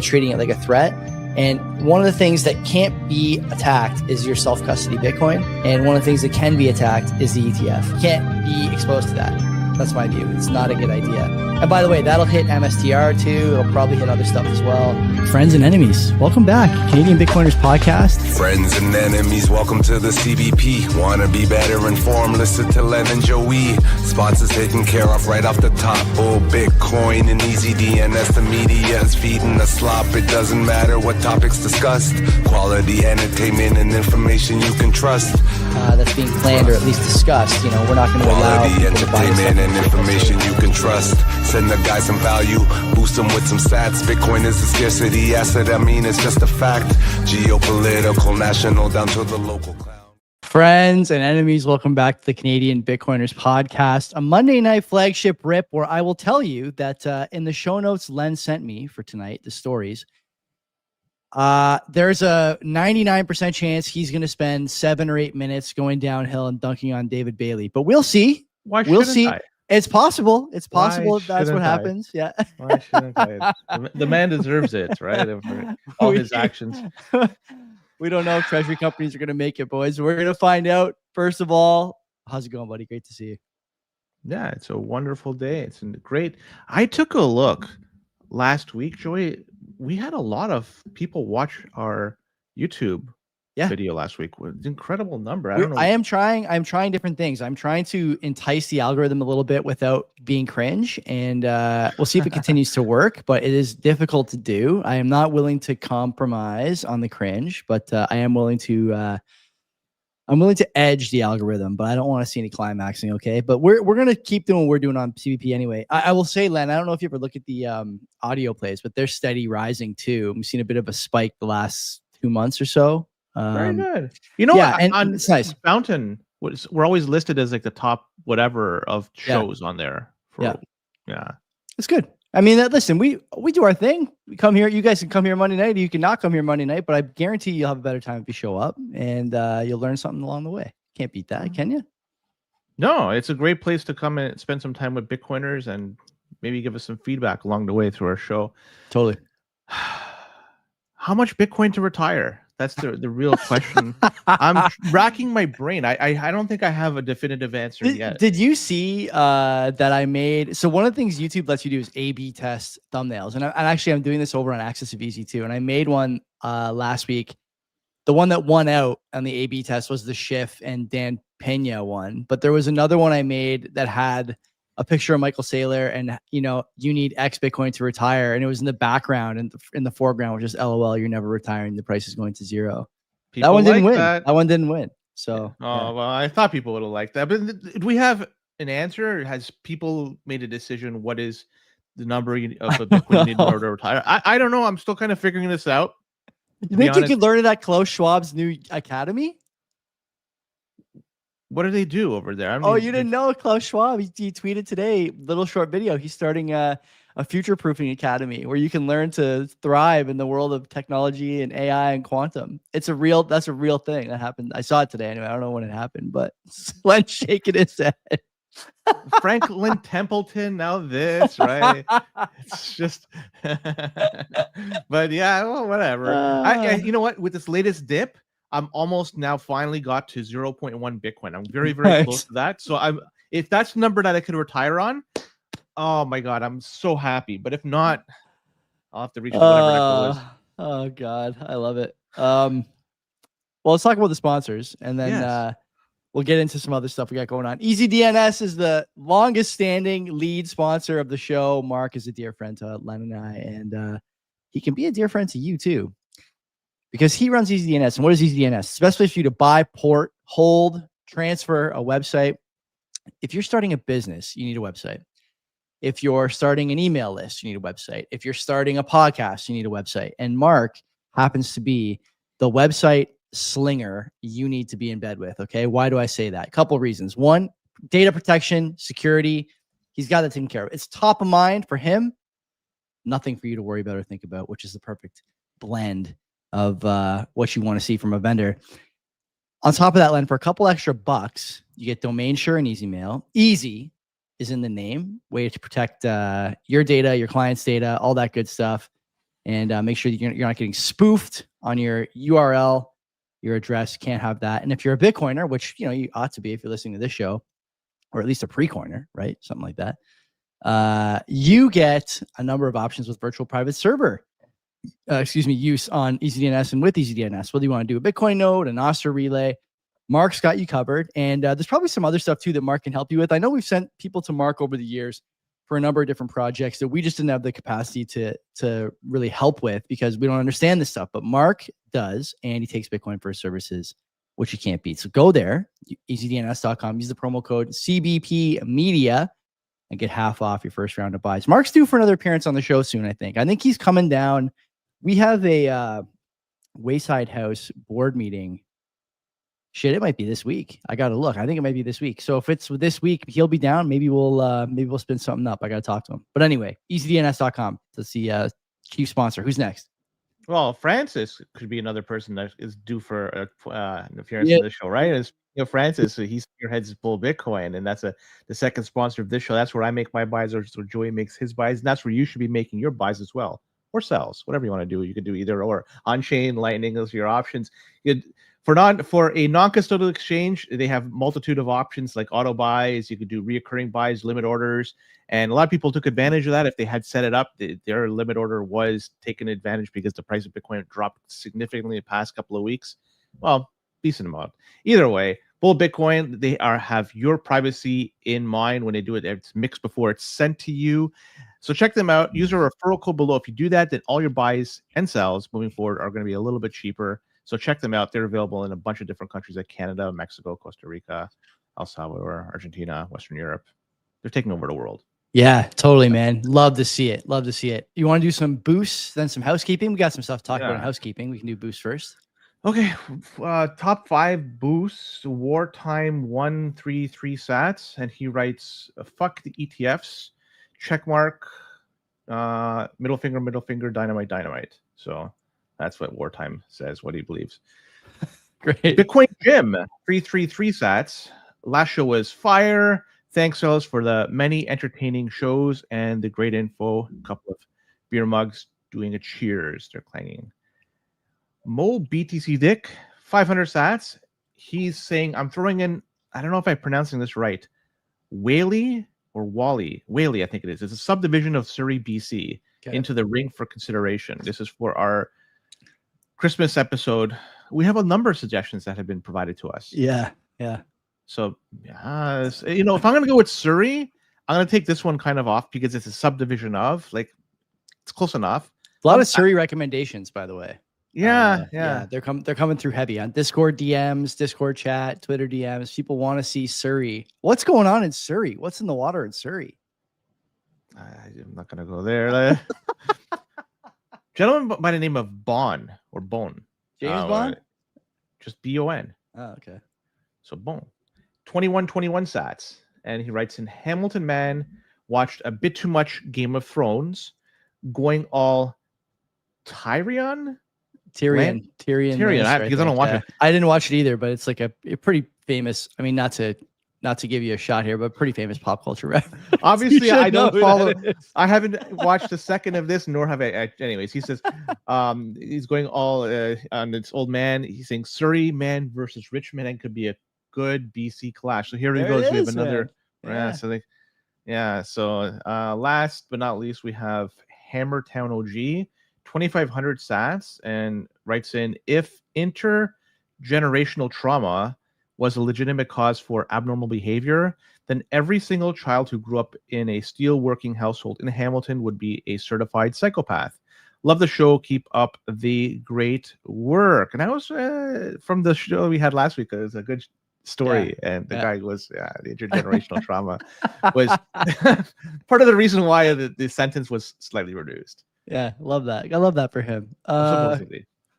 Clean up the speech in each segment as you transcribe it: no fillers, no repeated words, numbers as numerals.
treating it like a threat. And one of the things that can't be attacked is your self-custody Bitcoin. And one of the things that can be attacked is the ETF. You can't be exposed to that. That's my view. It's not a good idea. And by the way, that'll hit MSTR too. It'll probably hit other stuff as well. Friends and enemies, welcome back. Canadian Bitcoiners podcast. Friends and enemies, welcome to the CBP. Want to be better informed? Listen to Len and Joey. Sponsors taken care of right off the top. Bull, Bitcoin, and easy DNS. The media is feeding the slop. It doesn't matter what topics discussed. Quality entertainment and information you can trust. That's being planned or at least discussed. You know, we're not going to allow quality entertainment and information you can trust. Send the guy some value, boost them with some stats. Bitcoin is a scarcity asset, I mean it's just a fact. Geopolitical, national, down to the local clown. Friends and enemies, welcome back to the Canadian Bitcoiners podcast, a Monday night flagship rip where I will tell you that in the show notes Len sent me for tonight, the stories, there's a 99% chance he's going to spend 7 or 8 minutes going downhill and dunking on David Bailey, but we'll see. We'll see. It's possible. It's possible that's what happens. Yeah. Why shouldn't I? The man deserves it, right? For all his actions. We don't know if Treasury companies are going to make it, boys. We're going to find out. First of all, how's it going, buddy? Great to see you. Yeah, it's a wonderful day. It's great. I took a look last week, Joey. We had a lot of people watch our YouTube video last week. It's an incredible number. I don't know. I'm trying different things. I'm trying to entice the algorithm a little bit without being cringe, and we'll see if it continues to work, but it is difficult to do. I am not willing to compromise on the cringe, but I am willing to edge the algorithm, but I don't want to see any climaxing. Okay. But we're going to keep doing what we're doing on CBP anyway. I will say, Len, I don't know if you ever look at the audio plays, but they're steady rising too. We've seen a bit of a spike the last 2 months or so. Very good. You know, and it's nice. Fountain, we're always listed as like the top whatever of shows on there. Yeah, it's good. I mean, listen, we do our thing. We come here. You guys can come here Monday night. You cannot come here Monday night, but I guarantee you'll have a better time if you show up, and you'll learn something along the way. Can't beat that, can you? No, it's a great place to come and spend some time with Bitcoiners and maybe give us some feedback along the way through our show. Totally. How much Bitcoin to retire? That's the real question. I'm racking my brain. I don't think I have a definitive answer yet. Did you see that I made? So one of the things YouTube lets you do is A/B test thumbnails, and I'm doing this over on Access of Easy too. And I made one last week. The one that won out on the A/B test was the Schiff and Dan Pena one, but there was another one I made that had a picture of Michael Saylor and, you need X Bitcoin to retire. And it was in the background, and in the foreground was just LOL, you're never retiring. The price is going to zero. That one didn't win. That one didn't win. So, well, I thought people would have liked that. But do we have an answer? Has people made a decision? What is the number of a Bitcoin you need in order to retire? I don't know. I'm still kind of figuring this out. You think you could learn it at Klaus Schwab's new academy? What do they do over there? I mean, you didn't know Klaus Schwab? He tweeted today, little short video. He's starting a future-proofing academy where you can learn to thrive in the world of technology and AI and quantum. That's a real thing that happened. I saw it today anyway. I don't know when it happened, but Len's shaking his head. Franklin Templeton, now this, right? It's just, but yeah, well, whatever. You know what? With this latest dip, I'm almost now finally got to 0.1 Bitcoin. I'm very, very close to that. So if that's the number that I could retire on, oh my God, I'm so happy. But if not, I'll have to reach whatever that goes. Oh God, I love it. Well, let's talk about the sponsors, and then we'll get into some other stuff we got going on. EasyDNS is the longest standing lead sponsor of the show. Mark is a dear friend to Len and I, and he can be a dear friend to you too, because he runs EasyDNS. And what is EasyDNS? It's the best place for you to buy, port, hold, transfer a website. If you're starting a business, you need a website. If you're starting an email list, you need a website. If you're starting a podcast, you need a website. And Mark happens to be the website slinger you need to be in bed with. Okay. Why do I say that? A couple of reasons. One, data protection, security. He's got that taken care of. It's top of mind for him. Nothing for you to worry about or think about, which is the perfect blend of what you want to see from a vendor. On top of that, Len, for a couple extra bucks, you get domain sure and easy mail. Easy is in the name, way to protect your data, your client's data, all that good stuff. and make sure you're not getting spoofed on your URL, your address. Can't have that. And if you're a Bitcoiner, which you ought to be if you're listening to this show, or at least a pre-coiner, right? Something like that. You get a number of options with virtual private server. Use on EasyDNS and with EasyDNS. Whether you want to do a Bitcoin node, an Oster relay, Mark's got you covered. And there's probably some other stuff too that Mark can help you with. I know we've sent people to Mark over the years for a number of different projects that we just didn't have the capacity to really help with because we don't understand this stuff. But Mark does, and he takes Bitcoin for his services, which you can't beat. So go there, easydns.com, use the promo code CBP Media, and get half off your first round of buys. Mark's due for another appearance on the show soon, I think. I think he's coming down. We have a Wayside House board meeting. Shit, it might be this week. I got to look. I think it might be this week. So if it's this week, he'll be down. Maybe we'll spin something up. I got to talk to him. But anyway, easydns.com to see chief sponsor. Who's next? Well, Francis could be another person that is due for an appearance on the show, right? As Francis, he spearheads Bull Bitcoin, and that's the second sponsor of this show. That's where I make my buys, or Joey makes his buys, and that's where you should be making your buys as well, or sells, whatever you want to do. You can do either or. On-chain, Lightning, those are your options. For a non-custodial exchange, they have multitude of options like auto buys. You could do reoccurring buys, limit orders, and a lot of people took advantage of that. If they had set it up, their limit order was taken advantage because the price of Bitcoin dropped significantly the past couple of weeks. Well, decent amount. Either way, Bull Bitcoin, they have your privacy in mind when they do it. It's mixed before it's sent to you. So check them out. Use our referral code below. If you do that, then all your buys and sells moving forward are going to be a little bit cheaper. So check them out. They're available in a bunch of different countries like Canada, Mexico, Costa Rica, El Salvador, Argentina, Western Europe. They're taking over the world. Yeah, totally, man. Love to see it. Love to see it. You want to do some boosts, then some housekeeping? We got some stuff to talk about in housekeeping. We can do boosts first. Okay. Top 5 boosts. Wartime 133 sats. And he writes, fuck the ETFs. Check mark. Middle finger, dynamite. So that's what Wartime says, what he believes. Great. Bitcoin Jim, 333 sats. Last show was fire. Thanks, fellas, for the many entertaining shows and the great info. A couple of beer mugs doing a cheers. They're clanging. Mo BTC Dick, 500 sats. He's saying, I'm throwing in, I don't know if I'm pronouncing this right, Whaley or Wally. Whaley, I think it is. It's a subdivision of Surrey, BC, into the ring for consideration. This is for our Christmas episode. We have a number of suggestions that have been provided to us. Yeah. So, if I'm going to go with Surrey, I'm going to take this one kind of off because it's a subdivision of, it's close enough. A lot of Surrey recommendations, by the way. Yeah. They're coming through heavy on Discord DMs, Discord chat, Twitter DMs. People want to see Surrey. What's going on in Surrey? What's in the water in Surrey? I'm not going to go there. Gentleman by the name of Bon or Bone. James Bond? Just B-O-N. Oh, okay. So Bone. 2121 sats. And he writes in, Hamilton man watched a bit too much Game of Thrones, going all Tyrion, because I don't watch it. I didn't watch it either, but it's like a pretty famous. I mean, not to give you a shot here, but pretty famous pop culture reference. Obviously, I don't follow. I haven't watched a second of this, nor have I. Anyways, he says, he's going all on this old man. He's saying Surrey man versus Richmond and could be a good BC clash. So here he goes. We have another. So last but not least, we have Hammertown OG. 2,500 sats, and writes in, if intergenerational trauma was a legitimate cause for abnormal behavior, then every single child who grew up in a steel working household in Hamilton would be a certified psychopath. Love the show. Keep up the great work. And that was from the show we had last week. It was a good story, and the guy was the intergenerational trauma was part of the reason why the sentence was slightly reduced. Yeah, love that. I love that for him.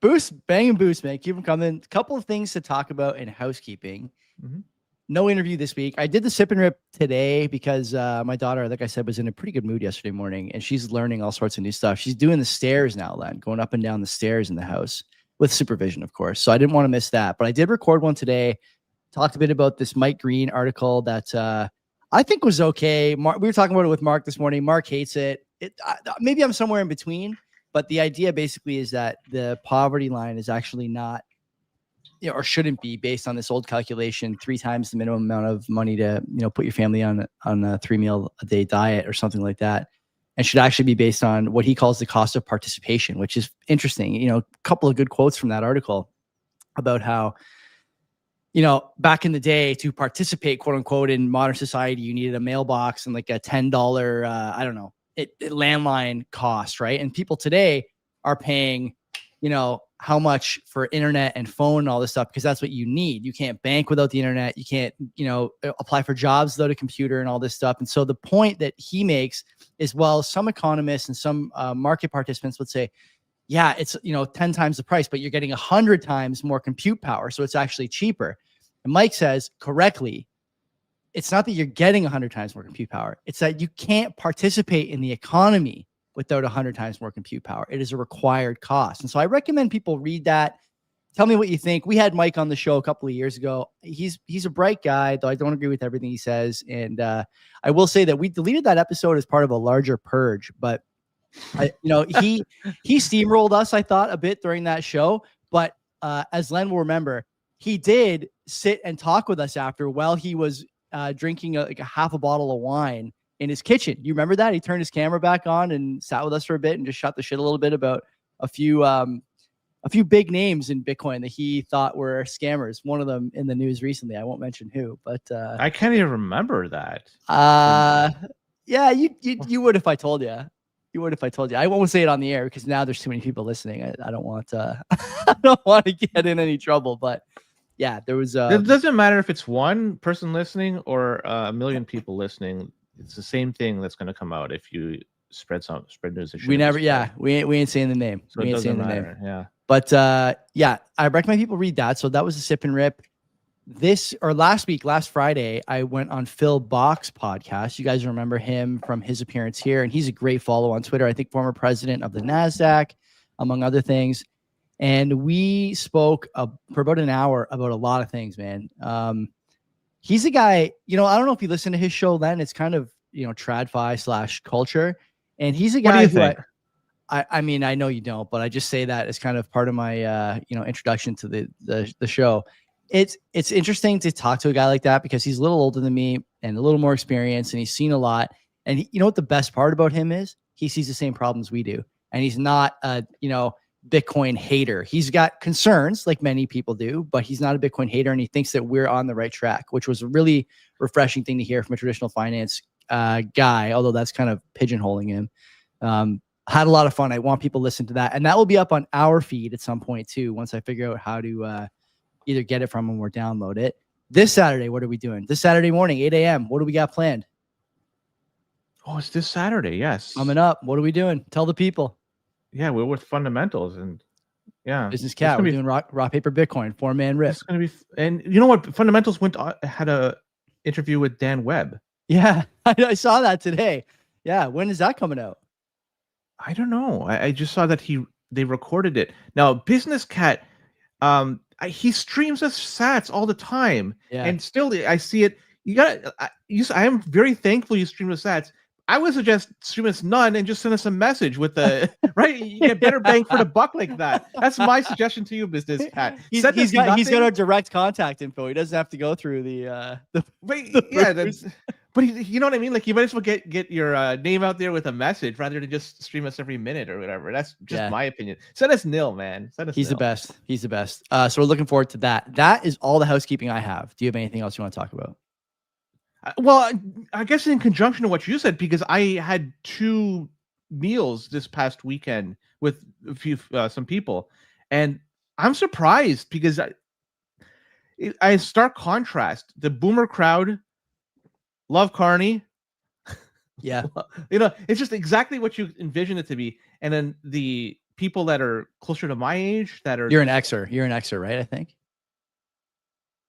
Boost, bang and boost, man. Keep them coming. Couple of things to talk about in housekeeping. Mm-hmm. No interview this week. I did the sip and rip today because my daughter, like I said, was in a pretty good mood yesterday morning, and she's learning all sorts of new stuff. She's doing the stairs now, Len, going up and down the stairs in the house with supervision, of course. So I didn't want to miss that, but I did record one today. Talked a bit about this Mike Green article that I think was okay. We were talking about it with Mark this morning. Mark hates it. Maybe I'm somewhere in between. But the idea basically is that the poverty line is actually not, or shouldn't be, based on this old calculation, 3 times the minimum amount of money to, put your family on a 3 meal a day diet or something like that. And should actually be based on what he calls the cost of participation, which is interesting. A couple of good quotes from that article about how, back in the day, to participate, quote unquote, in modern society, you needed a mailbox and like a $10, landline cost, right? And people today are paying, how much for internet and phone and all this stuff, because that's what you need. You can't bank without the internet. You can't, apply for jobs without a computer and all this stuff. And so the point that he makes is, well, some economists and some market participants would say, yeah, it's, 10 times the price, but you're getting 100 times more compute power. So it's actually cheaper. And Mike says correctly, it's not that you're getting 100 times more compute power. It's that you can't participate in the economy without 100 times more compute power. It is a required cost. And so I recommend people read that. Tell me what you think. We had Mike on the show a couple of years ago. He's a bright guy, though I don't agree with everything he says. And I will say that we deleted that episode as part of a larger purge, but he steamrolled us, I thought, a bit during that show. But as Len will remember, he did sit and talk with us after, while he was drinking a half a bottle of wine in his kitchen. You remember that? He turned his camera back on and sat with us for a bit and just shot the shit a little bit about a few big names in Bitcoin that he thought were scammers. One of them in the news recently. I won't mention who, but I can't even remember that. Yeah, you would if I told you. You would if I told you. I won't say it on the air because now there's too many people listening. I don't want I don't want to get in any trouble. But yeah, there was. It doesn't matter if it's one person listening or a million people listening. It's the same thing that's going to come out if you spread news. We never. Yeah, we ain't saying the name. So we it ain't saying doesn't the matter. name. Yeah. But yeah, I recommend people read that. So that was a sip and rip. Last Friday, I went on Phil Bock's podcast. You guys remember him from his appearance here, and he's a great follow on Twitter. I think former president of the NASDAQ, among other things. And we spoke for about an hour about a lot of things, man. He's a guy, I don't know if you listen to his show, Len. It's kind of, TradFi / culture. And he's a guy who I mean, I know you don't, but I just say that as kind of part of my, introduction to the show. It's interesting to talk to a guy like that because he's a little older than me and a little more experienced, and he's seen a lot. And you know what the best part about him is? He sees the same problems we do, and he's not a Bitcoin hater. He's got concerns like many people do, but he's not a Bitcoin hater, and he thinks that we're on the right track, which was a really refreshing thing to hear from a traditional finance guy. Although that's kind of pigeonholing him. Had a lot of fun. I want people to listen to that, and that will be up on our feed at some point too. Once I figure out how to either get it from him or download it. This Saturday, what are we doing? This Saturday morning, 8 a.m. What do we got planned? Oh, it's this Saturday. Yes. Coming up. What are we doing? Tell the people. Yeah, we're with fundamentals and Business Cat. We're doing rock paper Bitcoin, 4-man rip. It's gonna be, and you know what? Fundamentals had a interview with Dan Webb. Yeah, I saw that today. Yeah, when is that coming out? I don't know. I just saw that they recorded it. Now, Business Cat, he streams us sats all the time, and still I see it. I am very thankful you stream us sats. I would suggest stream us none and just send us a message with the right. You get better bang for the buck like that. That's my suggestion to you, Business Cat. He's got our direct contact info. He doesn't have to go through the but you know what I mean? Like, you might as well get your name out there with a message rather than just stream us every minute or whatever. That's just my opinion. Send us nil, man. He's the best. He's the best. So we're looking forward to that. That is all the housekeeping I have. Do you have anything else you want to talk about? Well, I guess in conjunction to what you said, because I had 2 meals this past weekend with some people, and I'm surprised because I stark contrast. The boomer crowd love Carney. Yeah. It's just exactly what you envision it to be. And then the people that are closer to my age You're an Xer, right? I think.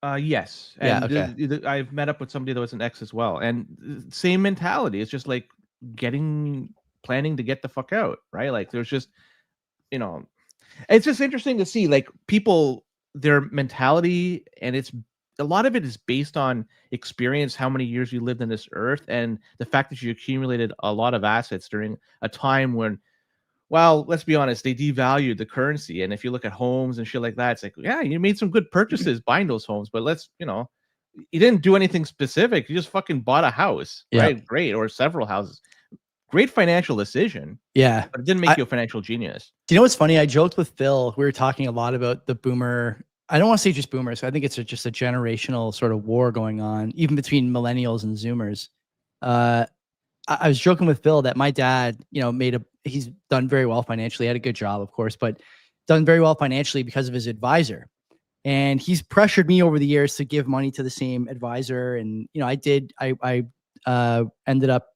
Yes. And okay. I've met up with somebody that was an ex as well, and same mentality. It's just like planning to get the fuck out, right? Like, there's just, it's just interesting to see like people, their mentality, and a lot of it is based on experience, how many years you lived on this earth, and the fact that you accumulated a lot of assets during a time when well, let's be honest, they devalued the currency. And if you look at homes and shit like that, it's like, yeah, you made some good purchases buying those homes, but you didn't do anything specific. You just fucking bought a house, right? Great. Or several houses. Great financial decision. Yeah. But it didn't make you a financial genius. Do you know what's funny? I joked with Phil. We were talking a lot about the boomer. I don't want to say just boomers. I think it's just a generational sort of war going on, even between millennials and Zoomers. I was joking with Phil that my dad, he's done very well financially, had a good job, of course, but done very well financially because of his advisor. And he's pressured me over the years to give money to the same advisor. And, I ended up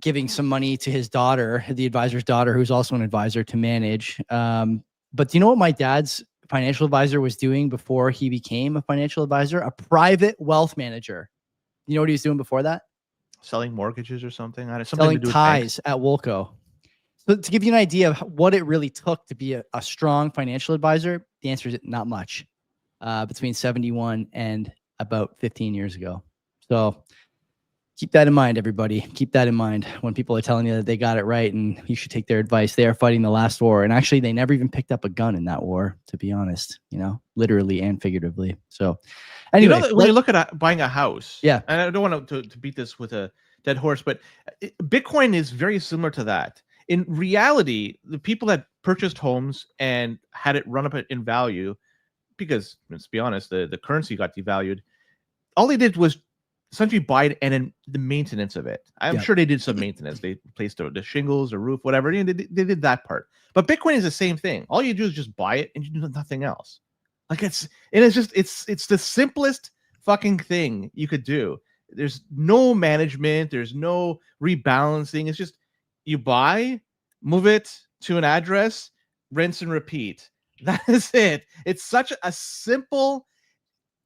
giving some money to his daughter, the advisor's daughter, who's also an advisor, to manage. But do you know what my dad's financial advisor was doing before he became a financial advisor? A private wealth manager. You know what he was doing before that? Selling mortgages or something? Selling ties at Woolco. So to give you an idea of what it really took to be a strong financial advisor, the answer is not much. Between 71 and about 15 years ago. So keep that in mind, everybody. Keep that in mind when people are telling you that they got it right and you should take their advice. They are fighting the last war. And actually, they never even picked up a gun in that war, to be honest, literally and figuratively. So anyway, when you look at buying a house, and I don't want to beat this with a dead horse, but Bitcoin is very similar to that. In reality, the people that purchased homes and had it run up in value, because let's be honest, the currency got devalued, all they did was essentially buy it and then the maintenance of it. I'm sure they did some maintenance. They replaced the shingles or roof, whatever. They did that part. But Bitcoin is the same thing. All you do is just buy it and you do nothing else. Like it's the simplest fucking thing you could do. There's no management. There's no rebalancing. It's just you buy, move it to an address, rinse and repeat. That is it. It's such a simple,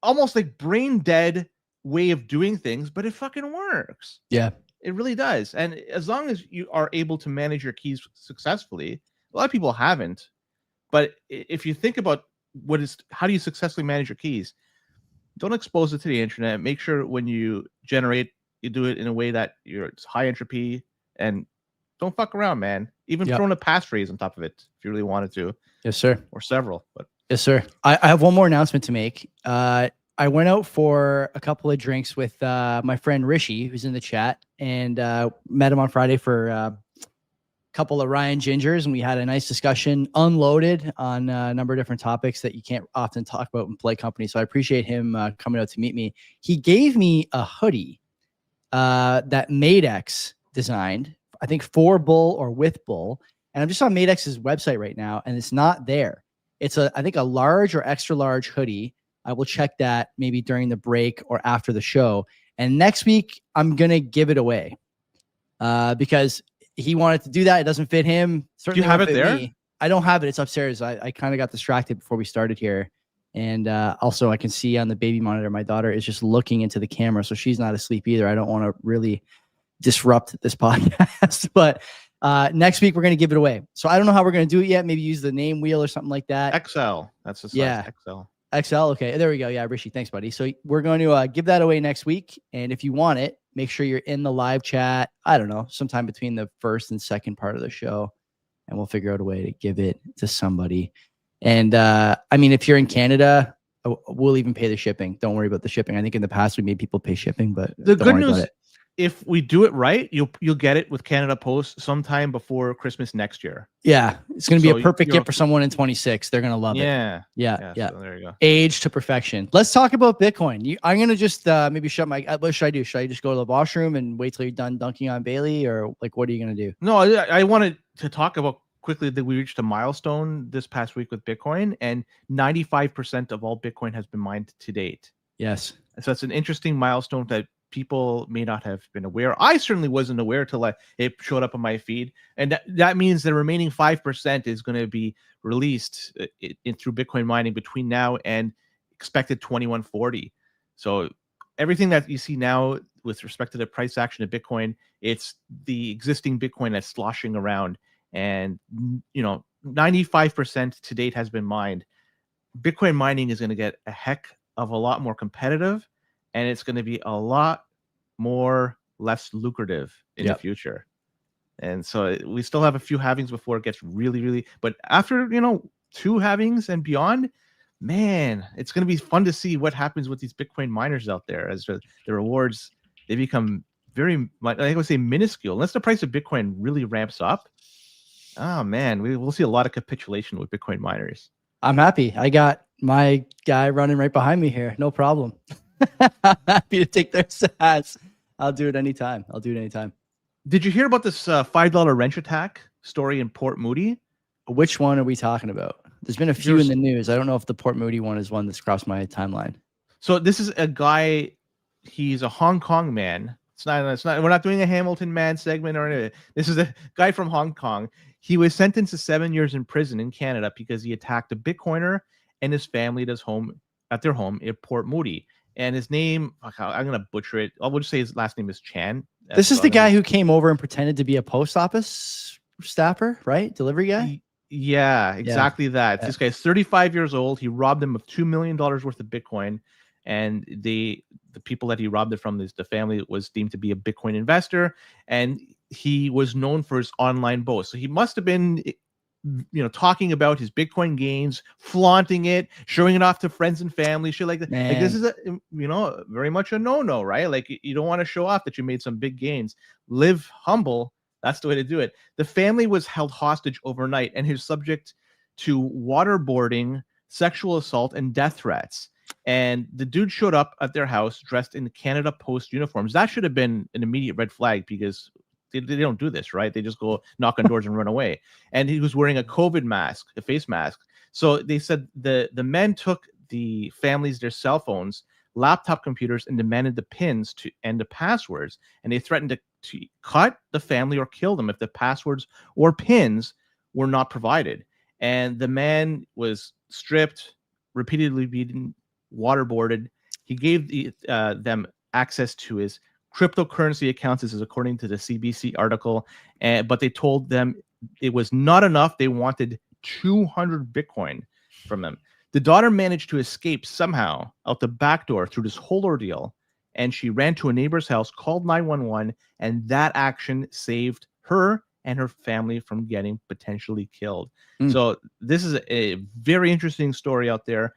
almost like brain dead way of doing things, but it fucking works. Yeah, it really does. And as long as you are able to manage your keys successfully, a lot of people haven't. But if you think about how do you successfully manage your keys, don't expose it to the internet. Make sure when you generate, you do it in a way that it's high entropy, and don't fuck around, man. Even throwing a passphrase on top of it if you really wanted to. Yes, sir. Or several. But yes, sir. I have one more announcement to make. I went out for a couple of drinks with my friend Rishi, who's in the chat, and met him on Friday for a couple of Ryan Gingers, and we had a nice discussion, unloaded on a number of different topics that you can't often talk about in play company. So I appreciate him coming out to meet me. He gave me a hoodie that Madex designed, I think for Bull or with Bull, and I'm just on Madex's website right now, and it's not there. It's I think a large or extra large hoodie. I will check that maybe during the break or after the show. And next week, I'm going to give it away because he wanted to do that. It doesn't fit him. Certainly do you have it there? Me. I don't have it. It's upstairs. I kind of got distracted before we started here. And also, I can see on the baby monitor, my daughter is just looking into the camera. So she's not asleep either. I don't want to really disrupt this podcast. But next week, we're going to give it away. So I don't know how we're going to do it yet. Maybe use the name wheel or something like that. XL. That's the size. XL. XL. Okay. There we go. Yeah. Rishi, thanks, buddy. So we're going to give that away next week. And if you want it, make sure you're in the live chat. I don't know, sometime between the first and second part of the show, and we'll figure out a way to give it to somebody. And I mean, if you're in Canada, we'll even pay the shipping. Don't worry about the shipping. I think in the past we made people pay shipping, but the good news, if we do it right, you'll get it with Canada Post sometime before Christmas next year. Yeah, it's going to be a perfect gift for someone in 26. They're going to love it. Yeah. So there you go. Age to perfection. Let's talk about Bitcoin. I'm going to just maybe shut my. What should I do? Should I just go to the washroom and wait till you're done dunking on Bailey, or like what are you going to do? No, I wanted to talk about quickly that we reached a milestone this past week with Bitcoin, and 95% of all Bitcoin has been mined to date. Yes. So it's an interesting milestone that people may not have been aware. I certainly wasn't aware till it showed up on my feed. And that means the remaining 5% is going to be released through Bitcoin mining between now and expected 2140. So everything that you see now with respect to the price action of Bitcoin, it's the existing Bitcoin that's sloshing around. And, 95% to date has been mined. Bitcoin mining is going to get a heck of a lot more competitive, and it's going to be a lot less lucrative in the future. And so we still have a few halvings before it gets really, really. But after 2 halvings and beyond, man, it's going to be fun to see what happens with these Bitcoin miners out there as the rewards, they become very, I would say, minuscule. Unless the price of Bitcoin really ramps up, oh man, we'll see a lot of capitulation with Bitcoin miners. I'm happy. I got my guy running right behind me here. No problem. I'm happy to take their sats. I'll do it anytime. Did you hear about this $5 wrench attack story in Port Moody? Which one are we talking about? There's been a few in the news. I don't know if the Port Moody one is one that's crossed my timeline. So this is a guy. He's a Hong Kong man. It's not. We're not doing a Hamilton man segment or anything. This is a guy from Hong Kong. He was sentenced to 7 years in prison in Canada because he attacked a Bitcoiner and his family at their home in Port Moody. And his name, I'm gonna butcher it. I'll just say his last name is Chan. This is the guy who came over and pretended to be a post office staffer, right? Delivery guy. Yeah, exactly that. Yeah. This guy's 35 years old. He robbed them of $2 million worth of Bitcoin, and the people that he robbed it from, the family, was deemed to be a Bitcoin investor, and he was known for his online boast. So he must have been, talking about his Bitcoin gains, flaunting it, showing it off to friends and family, shit like that. Man. Like, this is very much a no-no, right? Like, you don't want to show off that you made some big gains. Live humble. That's the way to do it. The family was held hostage overnight and is subject to waterboarding, sexual assault, and death threats. And the dude showed up at their house dressed in Canada Post uniforms. That should have been an immediate red flag because they don't do this, right? They just go knock on doors and run away. And he was wearing a COVID mask, a face mask. So they said the men took the families their cell phones, laptop computers, and demanded the pins and the passwords. And they threatened to cut the family or kill them if the passwords or pins were not provided. And the man was stripped, repeatedly beaten, waterboarded. He gave them access to his cryptocurrency accounts. This is according to the CBC article. But they told them it was not enough. They wanted 200 Bitcoin from them. The daughter managed to escape somehow out the back door through this whole ordeal, and she ran to a neighbor's house, called 911, and that action saved her and her family from getting potentially killed. So this is a very interesting story out there.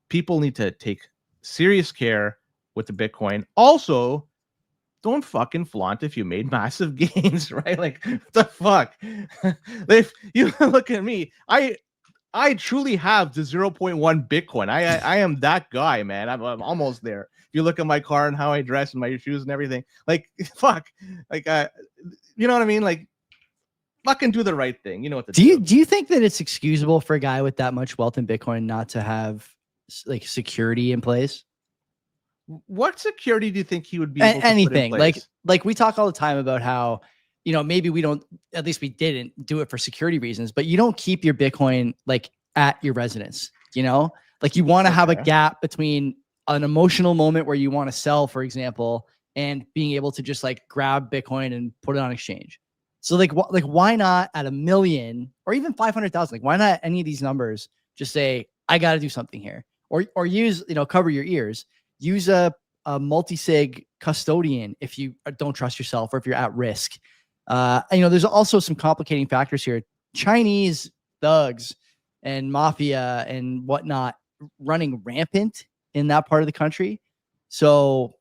People need to take serious care with the Bitcoin. Also, don't fucking flaunt if you made massive gains, right? Like, what the fuck? If you look at me, I truly have the 0.1 Bitcoin. I am that guy, man. I'm almost there. If you look at my car and how I dress and my shoes and everything, like, fuck, like, you know what I mean? Like, fucking do the right thing. You know what to do. Do you think that it's excusable for a guy with that much wealth in Bitcoin not to have like security in place? What security do you think he would be able to anything put in place? like we talk all the time about how, maybe we don't, at least we didn't do it for security reasons, but you don't keep your Bitcoin like at your residence, like you want to have a gap between an emotional moment where you want to sell, for example, and being able to just like grab Bitcoin and put it on exchange. So like why not at 1 million or even 500,000? Like, why not any of these numbers just say, I got to do something here, or use, cover your ears, use a multi-sig custodian if you don't trust yourself or if you're at risk. There's also some complicating factors here. Chinese thugs and mafia and whatnot running rampant in that part of the country. So,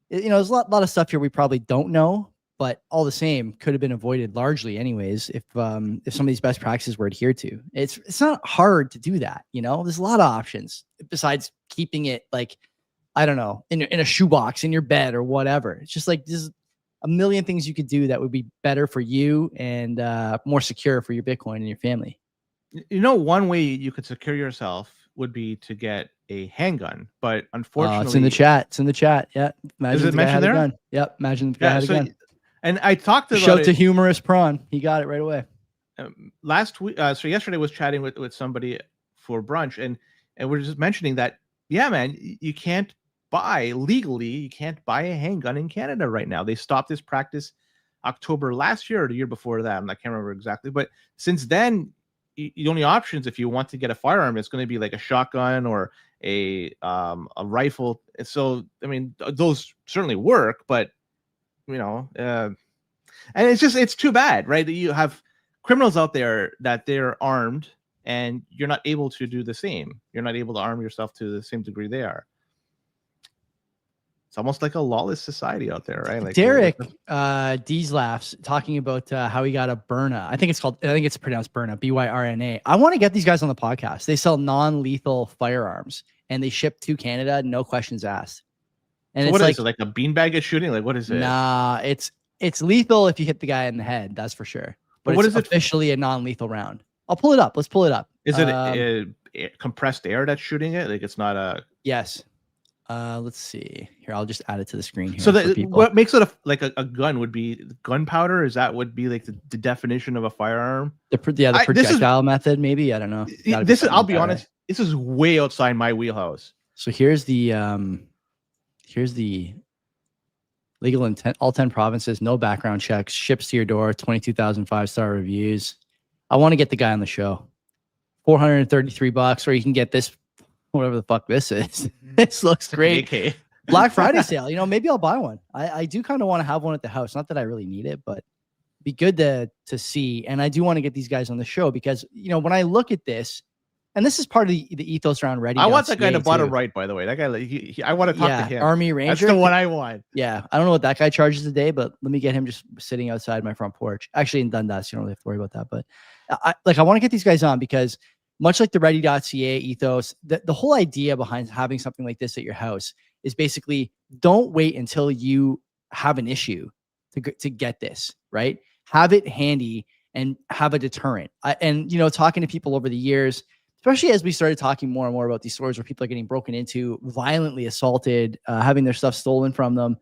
there's a lot of stuff here we probably don't know, but all the same could have been avoided largely anyways if some of these best practices were adhered to. It's not hard to do that. There's a lot of options besides keeping it like, I don't know, in a shoebox in your bed or whatever. It's just like there's a million things you could do that would be better for you and more secure for your Bitcoin and your family. One way you could secure yourself would be to get a handgun, but unfortunately, it's in the chat. It's in the chat. Yeah, imagine is it mentioned there? Gun. Yep, imagine the guy had a gun. And I talked about Shout to Humorous Prawn. He got it right away. Last week, so yesterday was chatting with somebody for brunch, and we're just mentioning that, yeah, man, you can't buy legally. You can't buy a handgun in Canada right now. They stopped this practice October last year or the year before that. I can't remember exactly, but since then, the only options if you want to get a firearm, it's going to be like a shotgun or a rifle. So, I mean, those certainly work, but And it's too bad, right? That you have criminals out there that they're armed, and you're not able to do the same. You're not able to arm yourself to the same degree they are. It's almost like a lawless society out there, right? Like Derek D's laughs talking about how he got a Byrna. I think it's pronounced Byrna, Byrna. I want to get these guys on the podcast. They sell non-lethal firearms and they ship to Canada, no questions asked. And so it's what like, is it, like a beanbag is shooting? Like, what is it? Nah, it's lethal if you hit the guy in the head, that's for sure. But what it's is it officially a non-lethal round. I'll pull it up. Let's pull it up. Is it compressed air that's shooting it? Like, it's not a... Yes. Let's see here. I'll just add it to the screen here. So what makes it a gun would be gunpowder? Is that would be like the definition of a firearm? The projectile method, maybe. I don't know. I'll be honest. This is way outside my wheelhouse. So here's the legal intent. All 10 provinces, no background checks, ships to your door, 22,000 5-star reviews. I want to get the guy on the show. $433, or you can get this, whatever the fuck this is. This looks great. Okay. Black Friday sale. Maybe I'll buy one. I do kind of want to have one at the house. Not that I really need it, but be good to see. And I do want to get these guys on the show because, when I look at this, and this is part of the ethos around Ready. I want that guy to bottom right, by the way. That guy, I want to talk to him. Army Ranger. That's the one I want. Yeah. I don't know what that guy charges a day, but let me get him just sitting outside my front porch. Actually, in Dundas, you don't really have to worry about that. But I want to get these guys on because much like the ready.ca ethos, the whole idea behind having something like this at your house is basically don't wait until you have an issue to get this, right? Have it handy and have a deterrent. And talking to people over the years, especially as we started talking more and more about these stories where people are getting broken into, violently assaulted, having their stuff stolen from them,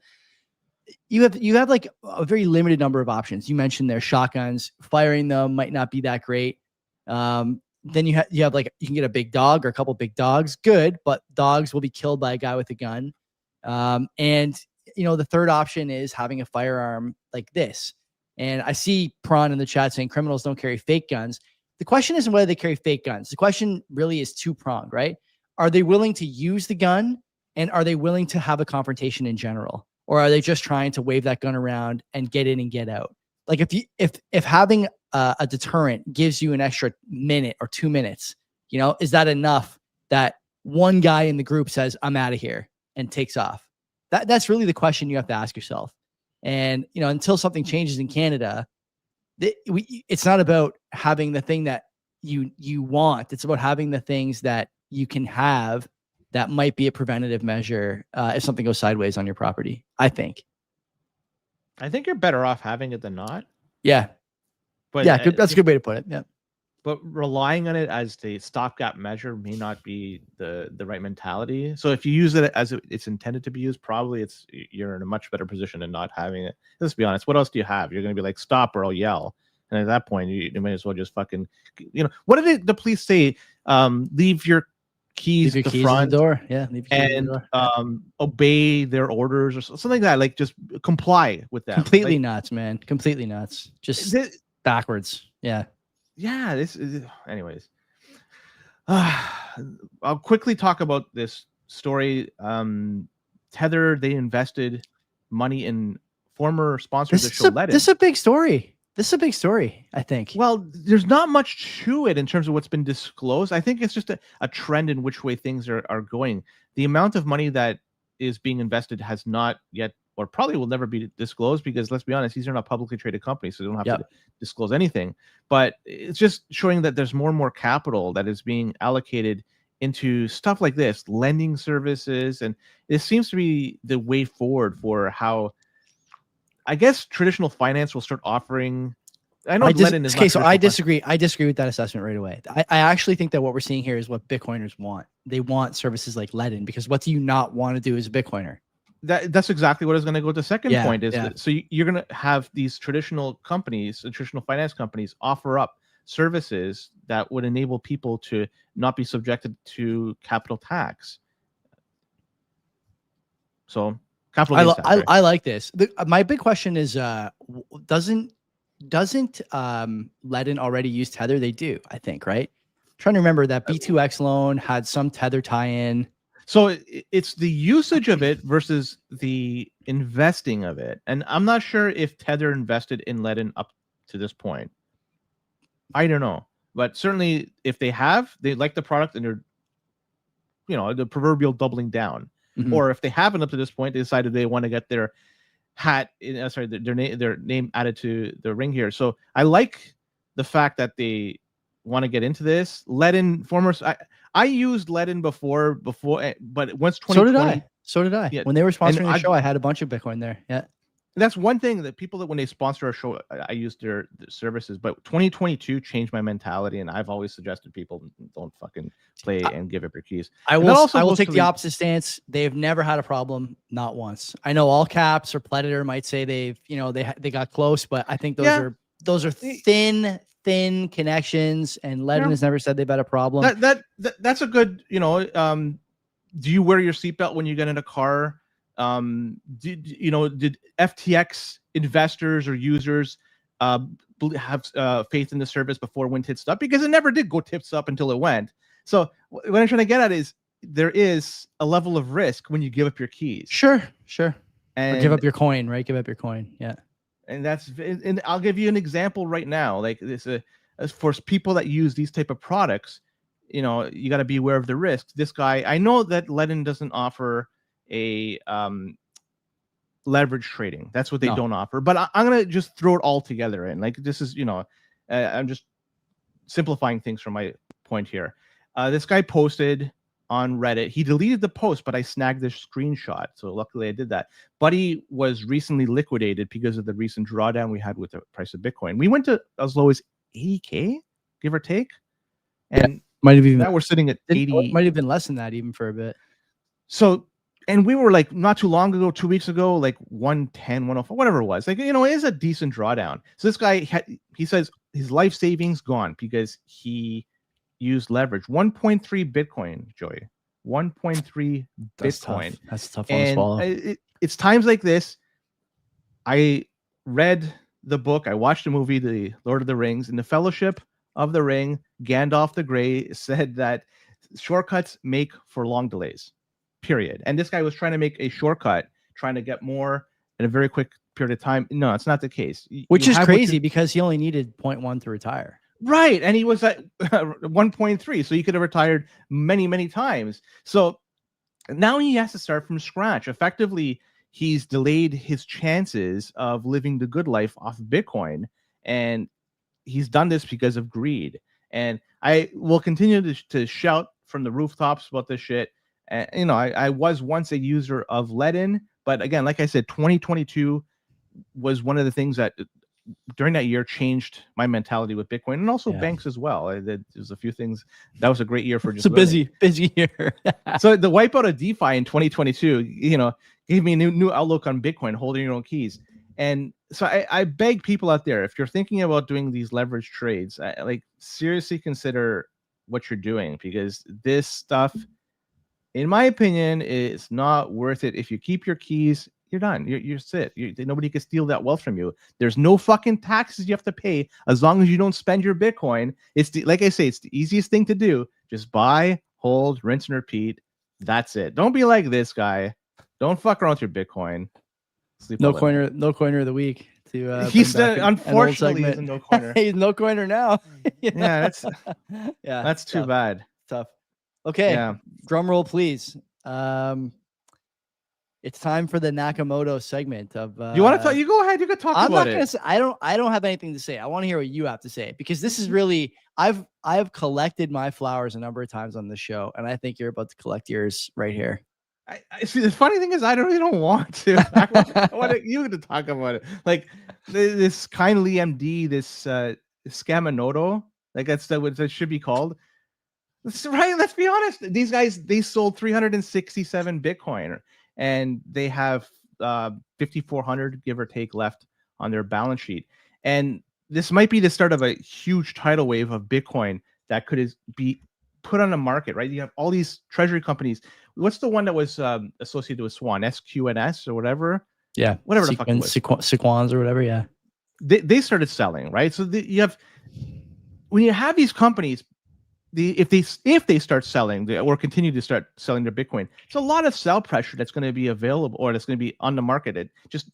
you have like a very limited number of options. You mentioned their shotguns. Firing them might not be that great. Then you have like, you can get a big dog or a couple big dogs. Good, but dogs will be killed by a guy with a gun. And the third option is having a firearm like this. And I see Prawn in the chat saying criminals don't carry fake guns. The question isn't whether they carry fake guns. The question really is two-pronged, right? Are they willing to use the gun, and are they willing to have a confrontation in general? Or are they just trying to wave that gun around and get in and get out? Like if having a deterrent gives you an extra minute or 2 minutes, is that enough that one guy in the group says, I'm out of here and takes off? That's really the question you have to ask yourself. And, until something changes in Canada, it's not about having the thing that you want. It's about having the things that you can have that might be a preventative measure if something goes sideways on your property, I think. I think you're better off having it than not. Yeah. But yeah, that's a good way to put it. Yeah. But relying on it as the stopgap measure may not be the right mentality. So if you use it as it's intended to be used, probably you're in a much better position than not having it. Let's be honest. What else do you have? You're going to be like, stop or I'll yell. And at that point, you may as well just fucking, what did the police say? Leave your keys at the front door. Yeah. And obey their orders or something like that. Like just comply with them. Completely nuts, man. Completely nuts. Just backwards. Yeah. Yeah, this is, anyways. I'll quickly talk about this story. Tether, they invested money in former sponsors of the show Ledn. This is a big story. I think. Well, there's not much to it in terms of what's been disclosed. I think it's just a trend in which way things are going. The amount of money that is being invested has not yet, or probably will never be disclosed, because let's be honest, these are not publicly traded companies, so they don't have to disclose anything. But it's just showing that there's more and more capital that is being allocated into stuff like this, lending services, and it seems to be the way forward for how, I guess, traditional finance will start offering. I know Ledn is okay, so I disagree. I disagree with that assessment right away. I actually think that what we're seeing here is what Bitcoiners want. They want services like Ledn, because what do you not want to do as a Bitcoiner? That's exactly what I was going to go to the second point is that, so you're going to have these traditional companies, traditional finance companies, offer up services that would enable people to not be subjected to capital tax. So capital tax, I like this. My big question is, doesn't Ledn already use Tether? They do, I think, right? I'm trying to remember that B2X loan had some Tether tie-in. So it's the usage of it versus the investing of it. And I'm not sure if Tether invested in Ledn up to this point. I don't know. But certainly if they have, they like the product and they're, the proverbial doubling down. Mhm. Or if they haven't up to this point, they decided they want to get their their name added to the ring here. So I like the fact that they want to get into this. Ledn, I used Ledn before, but once 2020. So did I. Yeah. When they were sponsoring the show, I had a bunch of Bitcoin there. Yeah. That's one thing that people that when they sponsor a show, I use their services. But 2022 changed my mentality, and I've always suggested people don't fucking play and give up your keys. I will take the opposite stance. They've never had a problem, not once. I know All Caps or Predator might say they've, they got close, but I think those are thin connections, and Ledn has never said they've had a problem. That's a good, do you wear your seatbelt when you get in a car? Did FTX investors or users have faith in the service before it went tits up? Because it never did go tits up until it went. So what I'm trying to get at is there is a level of risk when you give up your keys. Sure. And or give up your coin, right? Give up your coin. Yeah. And I'll give you an example right now. Like this, as for people that use these type of products, you got to be aware of the risks. This guy, I know that Ledn doesn't offer a leverage trading. That's what they don't offer. But I'm gonna just throw it all together in. Like this is, I'm just simplifying things from my point here. This guy posted on Reddit. He deleted the post, but I snagged this screenshot. So luckily I did that. Buddy was recently liquidated because of the recent drawdown we had with the price of Bitcoin. We went to as low as 80K, give or take. And might have even now we're sitting at 80. Might have been less than that even for a bit. So, and we were like not too long ago, 2 weeks ago, like 110, 104, whatever it was. Like, it is a decent drawdown. So this guy, he says his life savings gone because he used leverage. 1.3 Bitcoin, Joey. 1.3 Bitcoin. That's a tough one to swallow. It's times like this. I read the book. I watched the movie, The Lord of the Rings. In the Fellowship of the Ring, Gandalf the Grey said that shortcuts make for long delays. Period. And this guy was trying to make a shortcut, trying to get more in a very quick period of time. No, it's not the case. Which is crazy because he only needed 0.1 to retire. Right. And he was at 1.3. So he could have retired many, many times. So now he has to start from scratch. Effectively, he's delayed his chances of living the good life off Bitcoin. And he's done this because of greed. And I will continue to shout from the rooftops about this shit. I was once a user of Ledn, but again, like I said, 2022 was one of the things that during that year changed my mentality with Bitcoin and also banks as well. There's a few things. That was a great year for just busy year. So the wipeout of DeFi in 2022, gave me a new outlook on Bitcoin, holding your own keys. And so I beg people out there, if you're thinking about doing these leverage trades, seriously consider what you're doing, because this stuff, in my opinion, is not worth it. If you keep your keys, you're done. You're set. Nobody can steal that wealth from you. There's no fucking taxes you have to pay as long as you don't spend your Bitcoin. Like I say, it's the easiest thing to do. Just buy, hold, rinse and repeat. That's it. Don't be like this guy. Don't fuck around with your Bitcoin. No coiner of the week. He's unfortunately he's a no coiner. He's no coiner now. That's too bad. Tough. Okay. Yeah. Drum roll, please. It's time for the Nakamoto segment of. You want to talk? You go ahead. You can talk I'm about not it. Gonna say, I don't have anything to say. I want to hear what you have to say, because this is really I've collected my flowers a number of times on this show, and I think you're about to collect yours right here. I see. The funny thing is, I really don't want to. I want you to talk about it. Like this kindly MD, this Scamanoto, like that's what it should be called. Right. Let's be honest. These guys, they sold 367 Bitcoin, and they have 5,400 give or take left on their balance sheet. And this might be the start of a huge tidal wave of Bitcoin that could be put on the market, right? You have all these treasury companies. What's the one that was associated with Swan, SQNS or whatever? Yeah, whatever the fuck it was. Sequans or whatever. Yeah, they started selling, right? So when you have these companies if they start selling or continue to start selling their Bitcoin, it's a lot of sell pressure that's going to be available or that's going to be on the market. It just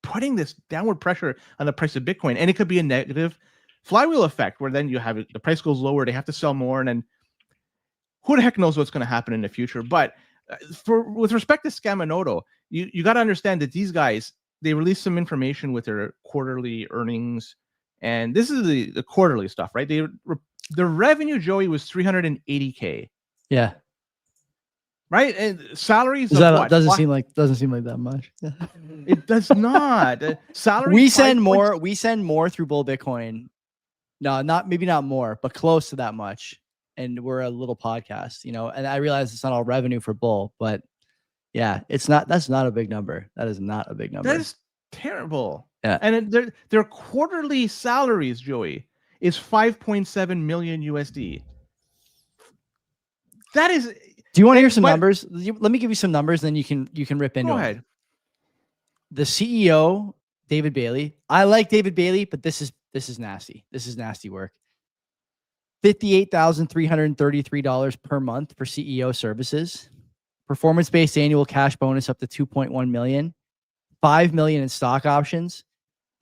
putting this downward pressure on the price of Bitcoin, and it could be a negative flywheel effect where then you have the price goes lower, they have to sell more, and then who the heck knows what's going to happen in the future. But with respect to Scamanoto, you got to understand that these guys, they released some information with their quarterly earnings, and this is the quarterly stuff, right? The revenue, Joey, was $380K. Yeah. Right, and salaries doesn't seem like that much. It does not. Salaries. We send more through Bull Bitcoin. No, maybe not more, but close to that much. And we're a little podcast, you know. And I realize it's not all revenue for Bull, but yeah, it's not. That's not a big number. That is not a big number. That is terrible. Yeah. And their quarterly salaries, Joey, is 5.7 million USD. That is. Do you want to hear some numbers? Let me give you some numbers, then you can rip into it. Go ahead. The CEO, David Bailey. I like David Bailey, but this is nasty. This is nasty work. $58,333 per month for CEO services. Performance-based annual cash bonus up to $2.1 million. $5 million in stock options.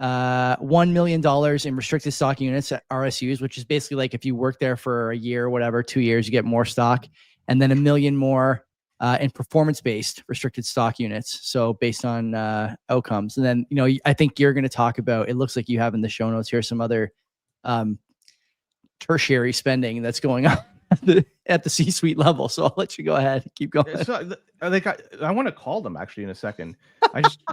$1 million in restricted stock units at RSUs, which is basically like if you work there for a year or whatever, 2 years, you get more stock. And then $1 million more in performance-based restricted stock units. So based on outcomes. And then, you know, I think you're going to talk about, it looks like you have in the show notes here some other tertiary spending that's going on at the C-suite level. So I'll let you go ahead. Keep going. So, I want to call them actually in a second. I just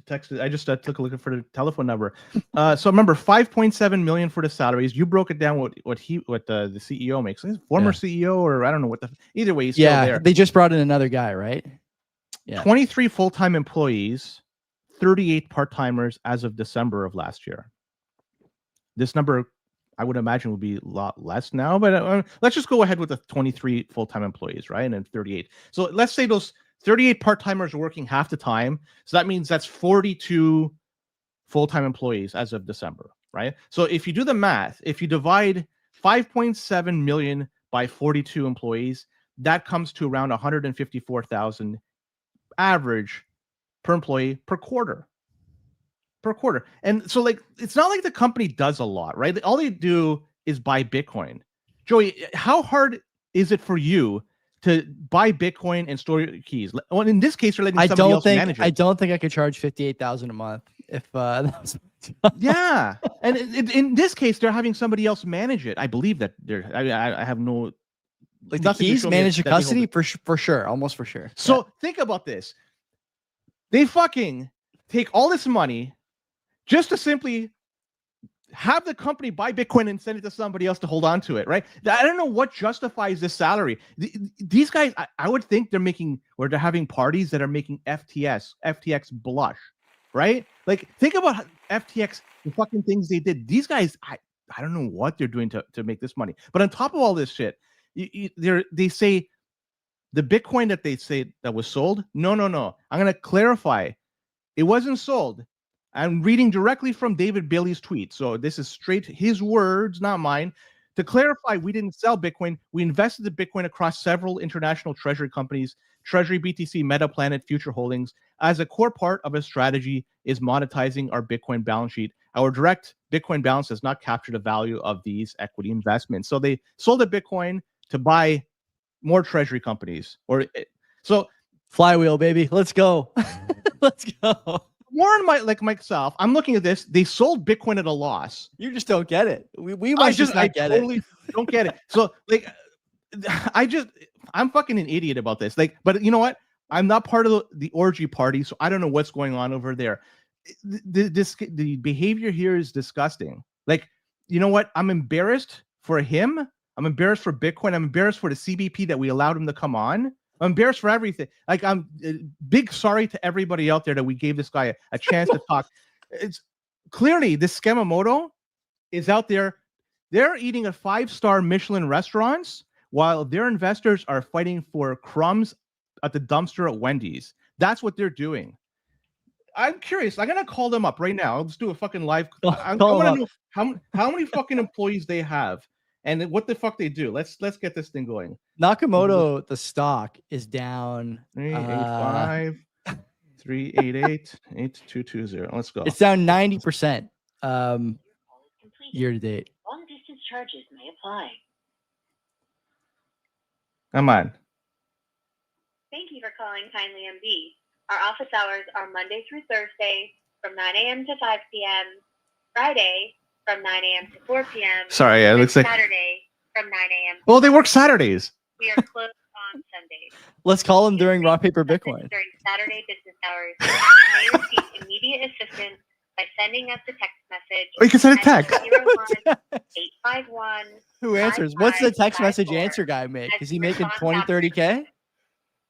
texted. I just took a look for the telephone number. So remember, 5.7 million for the salaries. You broke it down what the CEO makes. He's former CEO, or I don't know what either way. He's still there. They just brought in another guy, right? Yeah. 23 full-time employees, 38 part-timers as of December of last year. This number, I would imagine, would be a lot less now, but let's just go ahead with the 23 full-time employees, right? And then 38. So let's say those 38 part-timers are working half the time. So that means that's 42 full-time employees as of December, right? So if you do the math, if you divide 5.7 million by 42 employees, that comes to around 154,000 average per employee per quarter. And so, like, it's not like the company does a lot, right? All they do is buy Bitcoin. Joey, how hard is it for you to buy Bitcoin and store your keys? Well, in this case, you're letting somebody else manage it. I don't think I could charge $58,000 a month if that was yeah. And in this case, they're having somebody else manage it. I believe that I have no, like, the keys manage the custody for sure, almost for sure. So think about this. They fucking take all this money just to simply have the company buy Bitcoin and send it to somebody else to hold on to it, right? I don't know what justifies this salary. These guys, I would think they're having parties that are making FTX blush, right? Like, think about FTX, the fucking things they did. These guys, I don't know what they're doing to make this money. But on top of all this shit, they say the Bitcoin that they say that was sold. No. I'm going to clarify. It wasn't sold. I'm reading directly from David Bailey's tweet. So this is straight his words, not mine. To clarify, we didn't sell Bitcoin. We invested the Bitcoin across several international treasury companies, Treasury, BTC, Meta, Planet, Future Holdings. As a core part of a strategy is monetizing our Bitcoin balance sheet. Our direct Bitcoin balance does not capture the value of these equity investments. So they sold the Bitcoin to buy more treasury companies. So flywheel, baby. Let's go. Let's go. Warren myself, I'm looking at this. They sold Bitcoin at a loss. You just don't get it. We might just not get totally it. Don't get it. So, like, I'm fucking an idiot about this. Like, but you know what? I'm not part of the orgy party, so I don't know what's going on over there. The behavior here is disgusting. Like, you know what? I'm embarrassed for him. I'm embarrassed for Bitcoin. I'm embarrassed for the CBP that we allowed him to come on. I'm embarrassed for everything. Like, I'm big sorry to everybody out there that we gave this guy a chance to talk. It's clearly this Scamamoto is out there. They're eating at 5-star Michelin restaurants while their investors are fighting for crumbs at the dumpster at Wendy's. That's what they're doing. I'm curious. I'm gonna call them up right now. Let's do a fucking live. I want to know how many fucking employees they have, And what the fuck they do? Let's get this thing going. Nakamoto, the stock is down 385 388 8220. Let's go. It's down 90% year to date. Long distance charges may apply. Come on. Thank you for calling Kindly MD. Our office hours are Monday through Thursday from 9 a.m. to 5 p.m., Friday from 9 a.m. to 4 p.m. Sorry, it looks like Saturday from 9 a.m. Well, they work Saturdays. We are closed on Sundays. Let's call them during rock paper Bitcoin. During Saturday business hours, you may receive immediate assistance by sending us a text message. Oh, you can send a text. 851. Who answers? What's the text message answer guy make? Is he making 20, 30K?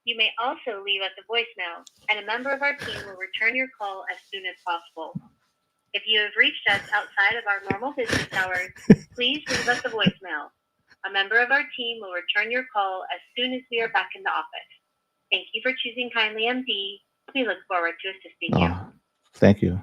You may also leave us a voicemail, and a member of our team will return your call as soon as possible. If you have reached us outside of our normal business hours, please leave us a voicemail. A member of our team will return your call as soon as we are back in the office. Thank you for choosing Kindly MD. We look forward to assisting you. Thank you.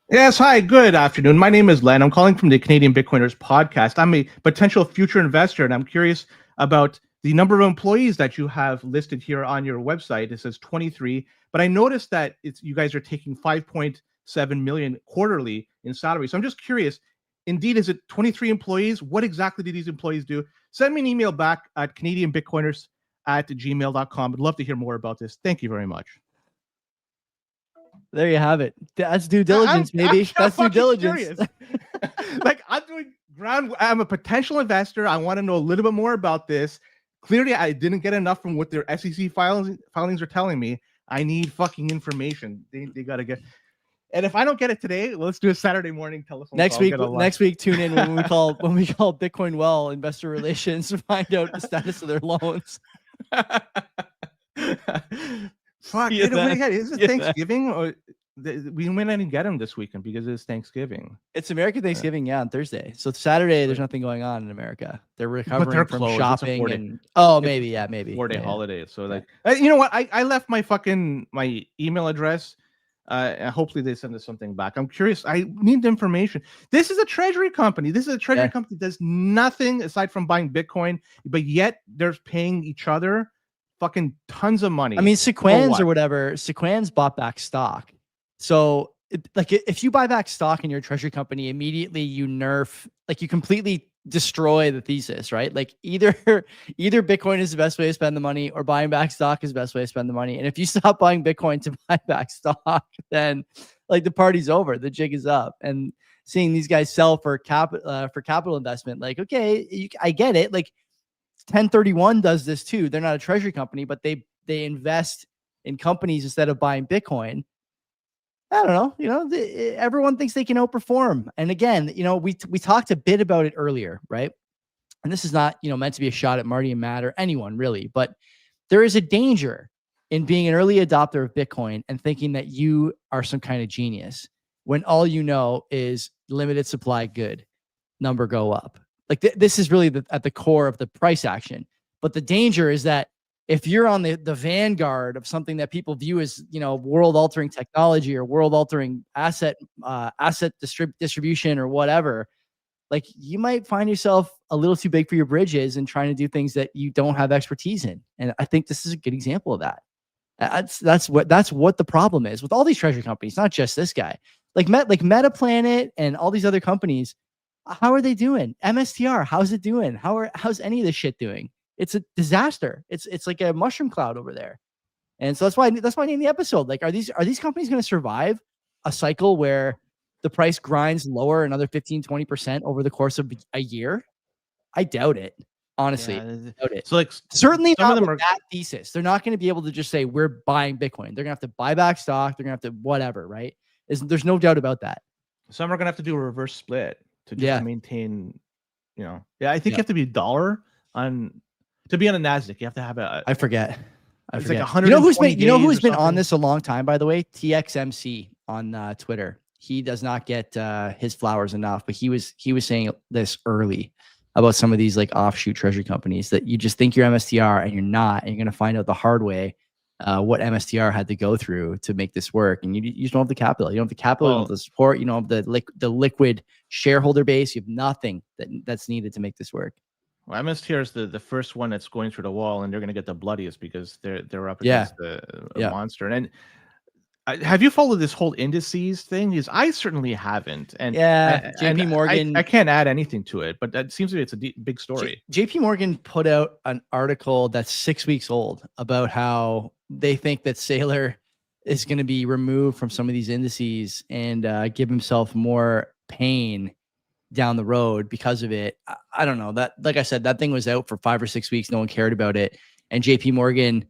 Yes, hi, good afternoon. My name is Len. I'm calling from the Canadian Bitcoiners podcast. I'm a potential future investor, and I'm curious about the number of employees that you have listed here on your website. It says 23, but I noticed that you guys are taking 5.7 million quarterly in salary. So I'm just curious, indeed, is it 23 employees? What exactly do these employees do? Send me an email back at canadianbitcoiners@gmail.com. I'd love to hear more about this. Thank you very much. There you have it. That's due diligence, maybe. That's due diligence. Like, I'm doing ground. I'm a potential investor. I want to know a little bit more about this. Clearly, I didn't get enough from what their SEC filings are telling me. I need fucking information. They got to get. And if I don't get it today, let's do a Saturday morning telephone next call. Next week, tune in when we call Bitcoin Well Investor Relations to find out the status of their loans. Fuck, is it Thanksgiving or we might not even get them this weekend because it's Thanksgiving. It's American Thanksgiving, on Thursday. So Saturday, there's nothing going on in America. They're recovering from closed. shopping and maybe. 4-day holiday. So you know what? I left my email address. And hopefully they send us something back. I'm curious. I need the information. This is a treasury company. This is a treasury company that does nothing aside from buying Bitcoin, but yet they're paying each other fucking tons of money. I mean, Sequans or whatever, Sequans bought back stock. So if you buy back stock in your treasury company, immediately you you completely destroy the thesis, right? Like either Bitcoin is the best way to spend the money or buying back stock is the best way to spend the money. And if you stop buying Bitcoin to buy back stock, then the party's over, the jig is up. And seeing these guys sell for capital investment, okay, I get it. 1031 does this too. They're not a treasury company, but they invest in companies instead of buying Bitcoin. I don't know. Everyone thinks they can outperform. And again, we talked a bit about it earlier, right? And this is not, meant to be a shot at Marty and Matt or anyone really, but there is a danger in being an early adopter of Bitcoin and thinking that you are some kind of genius when all you know is limited supply good, number go up. This is really at the core of the price action. But the danger is that if you're on the vanguard of something that people view as, world-altering technology or world-altering asset distribution or whatever, you might find yourself a little too big for your britches and trying to do things that you don't have expertise in. And I think this is a good example of that. That's what the problem is with all these treasury companies, not just this guy. Metaplanet and all these other companies. How are they doing? MSTR, how's it doing? How's any of this shit doing? It's a disaster. It's like a mushroom cloud over there. And so that's why I named the episode. Are these companies going to survive a cycle where the price grinds lower another 15, 20% over the course of a year? I doubt it. Honestly, doubt it. So certainly not with that thesis. They're not going to be able to just say we're buying Bitcoin. They're going to have to buy back stock. They're going to have to whatever, right? There's no doubt about that. Some are going to have to do a reverse split to just maintain, I think you have to be $1 to be on a NASDAQ. You have to have I forget. It's like 120 who's been on this a long time, by the way? TXMC on Twitter. He does not get his flowers enough, but he was saying this early about some of these offshoot treasury companies that you just think you're MSTR and you're not, and you're going to find out the hard way what MSTR had to go through to make this work. And you just don't have the capital. You don't have the capital, you don't have the support, you don't have the liquid shareholder base. You have nothing that's needed to make this work. Well, MSTR is the first one that's going through the wall, and they're going to get the bloodiest because they're up against a monster. And have you followed this whole indices thing? Because I certainly haven't. And JP Morgan, I can't add anything to it, but that seems to be it's a big story. JP Morgan put out an article that's 6 weeks old about how they think that Saylor is going to be removed from some of these indices and give himself more pain down the road because of it. I don't know. That, like I said, that thing was out for 5 or 6 weeks. No one cared about it. And JP Morgan,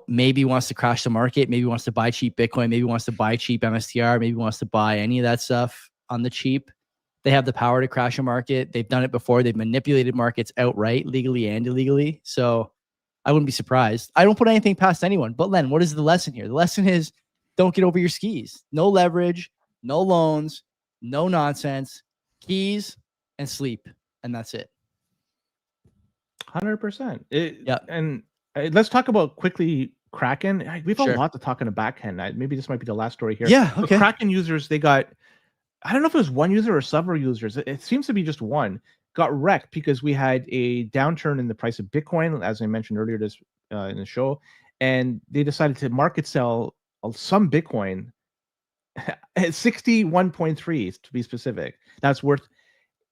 maybe wants to crash the market, maybe wants to buy cheap Bitcoin, maybe wants to buy cheap MSTR, maybe wants to buy any of that stuff on the cheap. They have the power to crash a market. They've done it before. They've manipulated markets outright, legally and illegally. So I wouldn't be surprised. I don't put anything past anyone. But Len, what is the lesson here? The lesson is don't get over your skis. No leverage, no loans, no nonsense, keys and sleep. And that's it. 100%. Yeah. And let's talk about quickly Kraken. We have a lot to talk in the back end. Maybe this might be the last story here. Yeah, okay. The Kraken users, they got, I don't know if it was one user or several users. It seems to be just one. Got wrecked because we had a downturn in the price of Bitcoin, as I mentioned earlier in the show, and they decided to market sell some Bitcoin at 61.3 to be specific. That's worth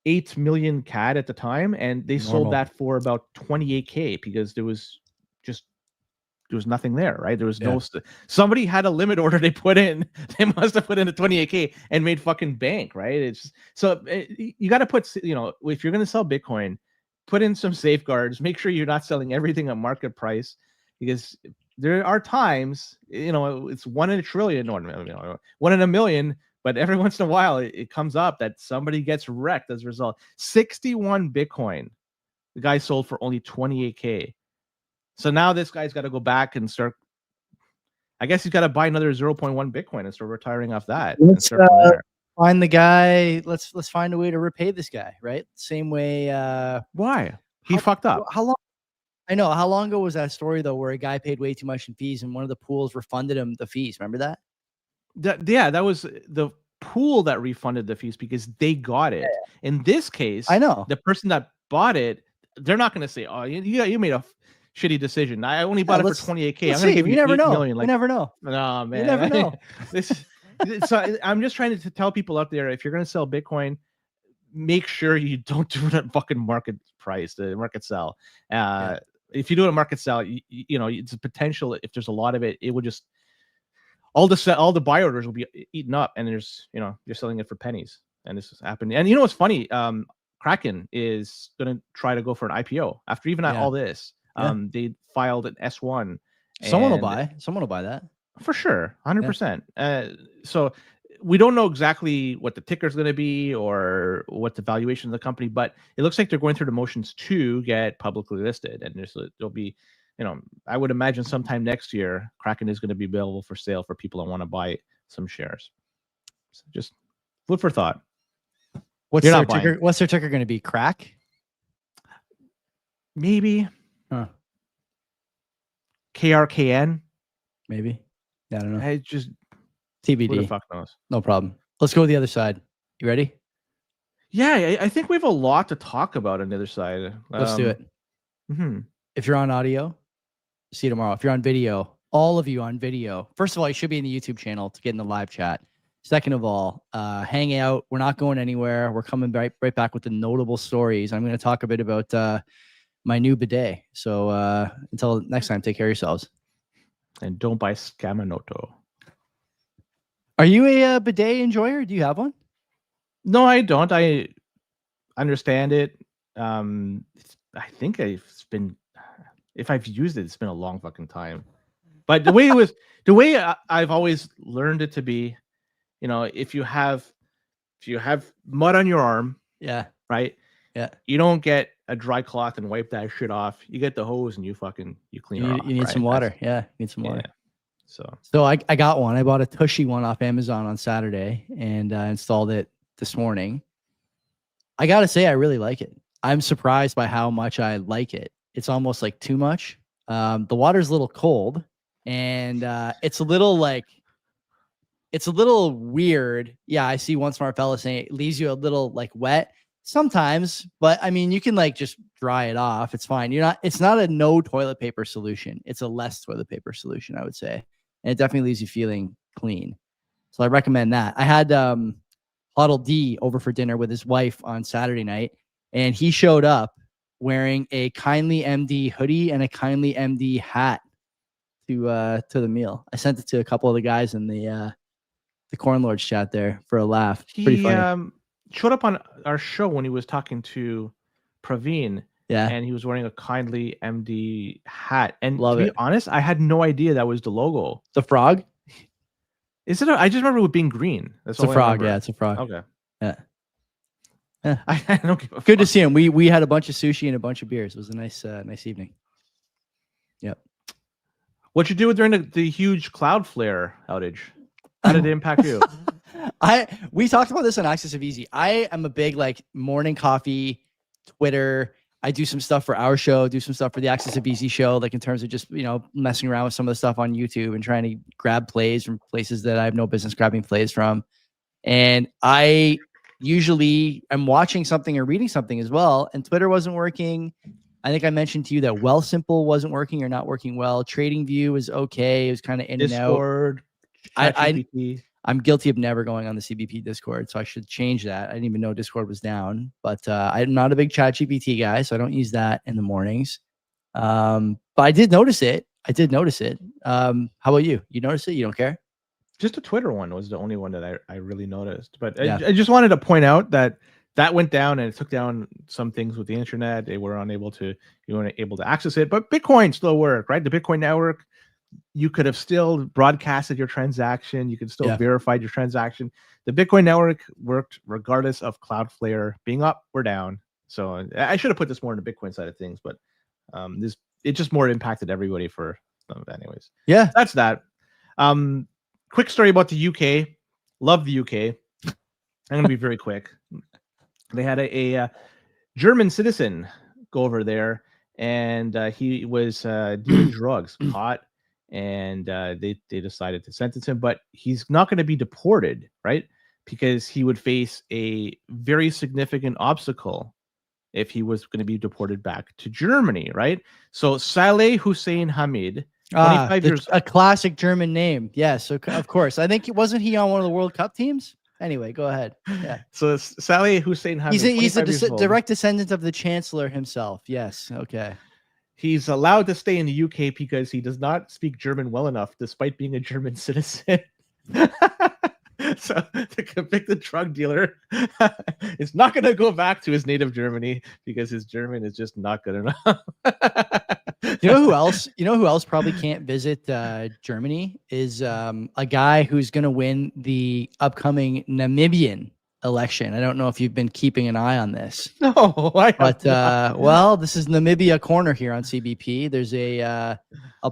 8 million CAD at the time, and they sold that for about 28K because there was nothing there, right? There was no somebody had a limit order they put in. They must have put in a 28K and made fucking bank, right? It's so you got to put, if you're going to sell Bitcoin, put in some safeguards. Make sure you're not selling everything at market price, because there are times, it's 1 in a trillion, no, 1 in a million, but every once in a while it comes up that somebody gets wrecked as a result. 61 Bitcoin, the guy sold for only 28K. So now this guy's got to go back and start. I guess he's got to buy another 0.1 Bitcoin and start retiring off that. Let's find the guy. Let's find a way to repay this guy, right? Same way. Why? He fucked up. How long? I know. How long ago was that story though, where a guy paid way too much in fees and one of the pools refunded him the fees? Remember that? That was the pool that refunded the fees because they got it. In this case, I know the person that bought it, they're not going to say, "Oh, you made a shitty decision. I only bought it for 28K. I'm going to give you 8 million." Like, you never know. No, man. You never know. So I'm just trying to tell people out there, if you're going to sell Bitcoin, make sure you don't do it at fucking market price, the market sell. If you do it at market sell, it's a potential. If there's a lot of it, it would just all the buy orders will be eaten up, and you're selling it for pennies. And this has happened. And what's funny? Kraken is going to try to go for an IPO after even all this. They filed an S1. Someone will buy that for sure, 100%. So we don't know exactly what the ticker is going to be or what the valuation of the company, but it looks like they're going through the motions to get publicly listed, and there'll be, I would imagine sometime next year, Kraken is going to be available for sale for people that want to buy some shares. So just food for thought. What's their ticker going to be? Crack? Maybe. KRKN? Maybe. I don't know. I just TBD. Who the fuck knows? No problem. Let's go to the other side. You ready? Yeah, I think we have a lot to talk about on the other side. Let's do it. If you're on audio, see you tomorrow. If you're on video, all of you on video, first of all, you should be in the YouTube channel to get in the live chat. Second of all, hang out. We're not going anywhere. We're coming right back with the notable stories. I'm going to talk a bit about my new bidet. So until next time, take care of yourselves. And don't buy Scamanoto. Are you a bidet enjoyer? Do you have one? No, I don't. I understand it. I think if I've used it, it's been a long fucking time. But the way I've always learned it to be, if you have mud on your arm, right, you don't get a dry cloth and wipe that shit off. You get the hose and you clean it off. You need some water. You need some water. So I got one. I bought a Tushy one off Amazon on Saturday and installed it this morning. I gotta say, I really like it. I'm surprised by how much I like it. It's almost like too much. The water's a little cold, and it's a little weird. Yeah, I see one smart fella saying it leaves you a little like wet sometimes, but I mean, you can like just dry it off. It's fine. It's not a no toilet paper solution. It's a less toilet paper solution, I would say. And it definitely leaves you feeling clean. So I recommend that. I had Huddle D over for dinner with his wife on Saturday night, and he showed up wearing a Kindly MD hoodie and a Kindly MD hat to the meal. I sent it to a couple of the guys in the Corn Lords chat there for a laugh. Pretty funny. Showed up on our show when he was talking to Praveen. Yeah. And he was wearing a Kindly MD hat. And Love to be it. honest, I had no idea that was the logo. The frog? Is it? I just remember it being green. That's It's a frog. Yeah, it's a frog. Okay. Yeah. I don't give a Good to fuck. see him. We had a bunch of sushi and a bunch of beers. It was a nice evening. Yep. What you do during the huge Cloudflare outage? How did it impact you? We talked about this on Access of Easy. I am a big like morning coffee, Twitter. I do some stuff for our show, do some stuff for the Access of Easy show, like in terms of just, messing around with some of the stuff on YouTube and trying to grab plays from places that I have no business grabbing plays from. And I usually am watching something or reading something as well. And Twitter wasn't working. I think I mentioned to you that Wealthsimple wasn't working or not working well. TradingView was okay. It was kind of in Discord, and out. I'm guilty of never going on the CBP Discord, so I should change that. I didn't even know Discord was down, but I'm not a big ChatGPT guy, so I don't use that in the mornings. But I did notice it. How about you? You notice it? You don't care? Just the Twitter one was the only one that I really noticed. But Yeah. I just wanted to point out that went down and it took down some things with the internet. You weren't able to access it, but Bitcoin still worked, right? The Bitcoin network, you could have still broadcasted your transaction. You could still verified your transaction. The Bitcoin network worked regardless of Cloudflare being up or down. So I should have put this more in the Bitcoin side of things, but it just more impacted everybody for anyways. Yeah, that's that. Quick story about the UK. Love the UK. I'm going to be very quick. They had a German citizen go over there, and he was dealing drugs, caught, and they decided to sentence him, but he's not going to be deported, right? Because he would face a very significant obstacle if he was going to be deported back to Germany, right? So Saleh Hussein Hamid, 25 years, a classic German name. Yes, so of course. I think wasn't he on one of the World Cup teams? Anyway, go ahead. Yeah. So Saleh Hussein Hamid, he's a direct descendant of the Chancellor himself. Yes. Okay. He's allowed to stay in the UK because he does not speak German well enough, despite being a German citizen. So the convicted drug dealer is not going to go back to his native Germany because his German is just not good enough. You know who else? You know who else probably can't visit Germany is a guy who's going to win the upcoming Namibian election. I don't know if you've been keeping an eye on this. No, well, this is Namibia Corner here on CBP. There's a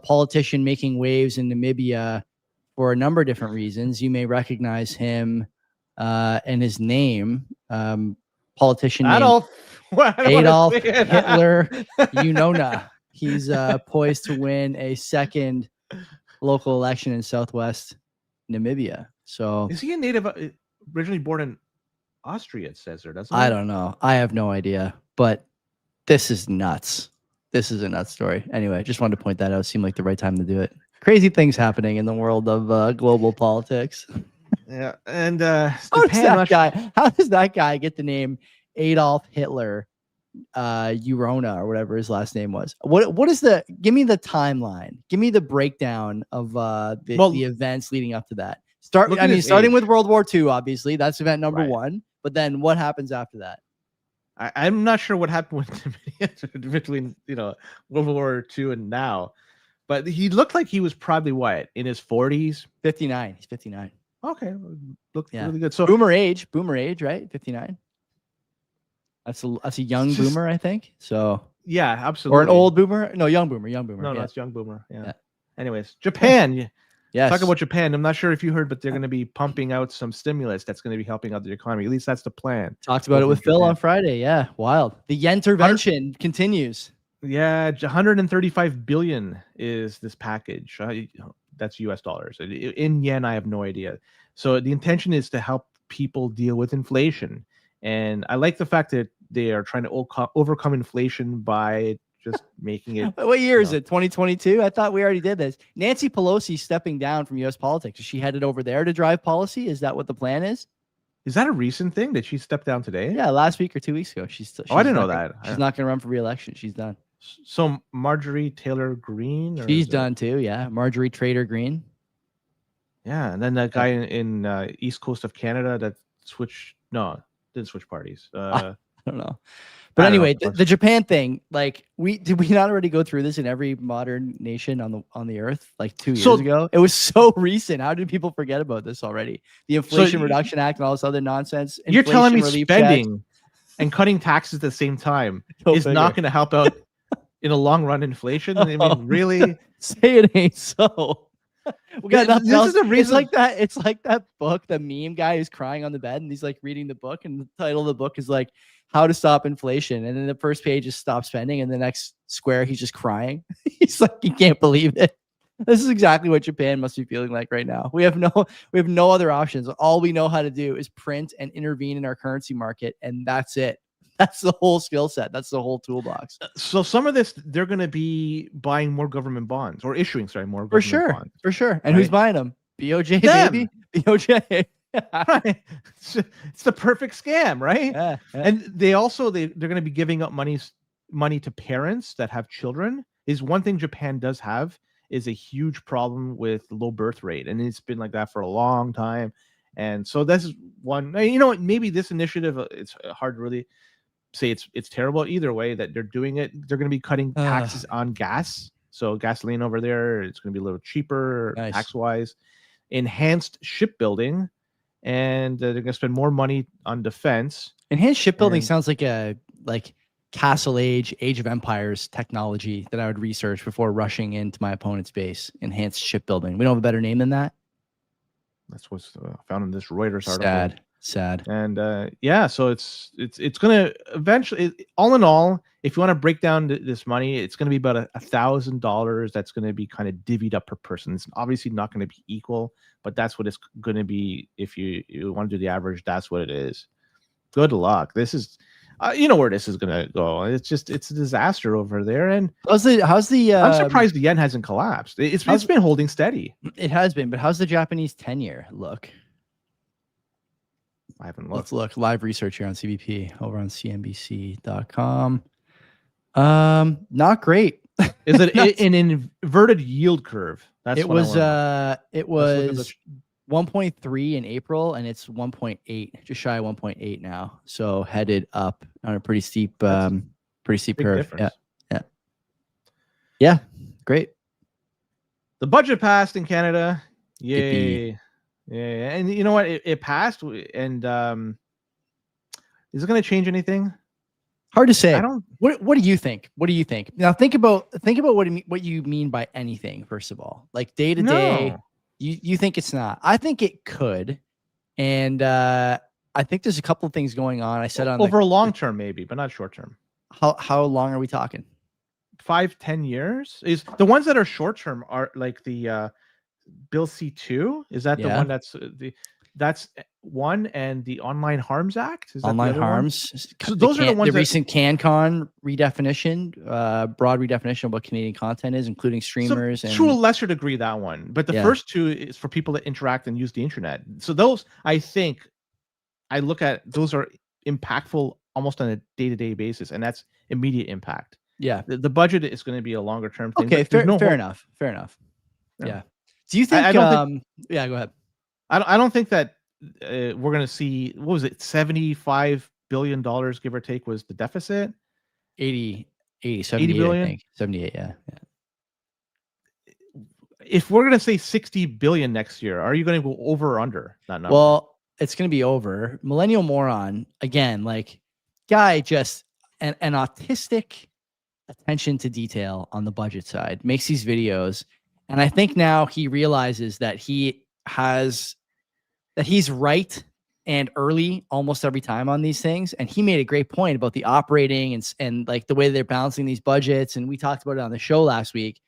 politician making waves in Namibia for a number of different reasons. You may recognize him and his name. Politician Adolf Hitler Unona. He's poised to win a second local election in Southwest Namibia. So is he a native, originally born in Austria? It says there, doesn't it? I don't know. I have no idea. But this is nuts. This is a nuts story. Anyway, just wanted to point that out. It seemed like the right time to do it. Crazy things happening in the world of global politics. Yeah, and how does that guy get the name Adolf Hitler Urona or whatever his last name was? What is give me the timeline, give me the breakdown of the events leading up to that. Starting with World War II, obviously that's event number one, but then what happens after that? I'm not sure what happened between World War II and now, but he looked like he was probably what, in his 40s? 59. He's 59. Okay, looked really good. So boomer age, right? 59. That's a young boomer, I think. So yeah, absolutely. Or an old boomer? No, young boomer. No, that's young boomer. Yeah. Anyways, Japan. Yes. Talk about Japan. I'm not sure if you heard, but they're going to be pumping out some stimulus that's going to be helping out the economy. At least that's the plan. Talked about it with Phil on Friday. Yeah, wild. The yen intervention continues. Yeah, 135 billion is this package. That's US dollars. In yen, I have no idea. So the intention is to help people deal with inflation. And I like the fact that they are trying to overcome inflation by just making it. What year is it? 2022? I thought we already did this. Nancy Pelosi stepping down from U.S. politics. Is she headed over there to drive policy? Is that what the plan is? Is that a recent thing? Did she step down today? Yeah, last week or 2 weeks ago. She's I didn't know that. She's not going to run for re-election. She's done. So Marjorie Taylor Greene? She's done too, yeah. Marjorie Trader Greene. Yeah, and then that guy in East Coast of Canada that didn't switch parties. I don't know. But anyway, the Japan thing, like did we not already go through this in every modern nation on the earth like 2 years ago? It was so recent. How did people forget about this already? The Inflation Reduction Act and all this other nonsense. You're telling me spending and cutting taxes at the same time is not going to help out in the long run inflation? I mean, really? Say it ain't so. We got nothing else. Is the reason. It's like that book, the meme guy who's crying on the bed and he's like reading the book, and the title of the book is like How to Stop Inflation. And then the first page is Stop Spending, and the next square he's just crying. He's like, he can't believe it. This is exactly what Japan must be feeling like right now. We have no other options. All we know how to do is print and intervene in our currency market, and that's it. That's the whole skill set. That's the whole toolbox. So some of this, they're going to be buying more government bonds or issuing, more government bonds. For sure. And who's buying them? BOJ, them. baby. BOJ. Right. It's the perfect scam, right? Yeah. And they're going to be giving up money to parents that have children. Is one thing Japan does have is a huge problem with low birth rate, and it's been like that for a long time. And so this is one. You know what? Maybe this initiative, it's hard to really say it's terrible. Either way that they're doing it, they're going to be cutting taxes on gas. So gasoline over there, it's going to be a little cheaper tax wise. Enhanced shipbuilding, and they're going to spend more money on defense. Enhanced shipbuilding sounds like a Castle Age of Empires technology that I would research before rushing into my opponent's base. Enhanced shipbuilding. We don't have a better name than that. That's what's found in this Reuters article. Sad. And so it's going to eventually, all in all, if you want to break down this money, it's going to be about $1,000 that's going to be kind of divvied up per person. It's obviously not going to be equal, but that's what it's going to be. If you want to do the average, that's what it is. Good luck. This is you know where this is going to go. It's a disaster over there. And how's the I'm surprised the yen hasn't collapsed. It's been holding steady. It has been, but how's the Japanese 10-year look? I haven't looked. Let's look. Live research here on CBP over on CNBC.com. Not great. Is it an inverted yield curve? That's it was 1.3 in April, and it's 1.8, just shy of 1.8 now. So headed up on a pretty steep curve. Difference. Yeah. Great. The budget passed in Canada. Yay. Yippee. Yeah, and you know what? It passed, and is it going to change anything? Hard to say. I don't. What do you think? What do you think? Now think about what you mean by anything. First of all, like day to day, you think it's not. I think it could, and I think there's a couple of things going on. I said on over a long term, maybe, but not short term. How long are we talking? 5-10 years? Is the ones that are short term are like the Bill C2? Is that the one that's one, and the Online Harms Act? Is that Online Harms? So those are the ones. The recent CanCon redefinition, broad redefinition of what Canadian content is, including streamers. So, to a lesser degree, that one. But the first two is for people that interact and use the internet. So those, I think, I look at those are impactful almost on a day-to-day basis, and that's immediate impact. Yeah. The budget is going to be a longer term thing. Okay, fair enough. Yeah. Do you think? I don't think. Yeah, go ahead. I don't think that we're going to see. What was it? $75 billion, give or take, was the deficit. 80 billion? I think. 78. Yeah. If we're going to say 60 billion next year, are you going to go over or under that number? Well, it's going to be over. Millennial moron again. Like guy, just an autistic attention to detail on the budget side, makes these videos. And I think now he realizes that he's right and early almost every time on these things. And he made a great point about the operating and like the way they're balancing these budgets. And we talked about it on the show last week.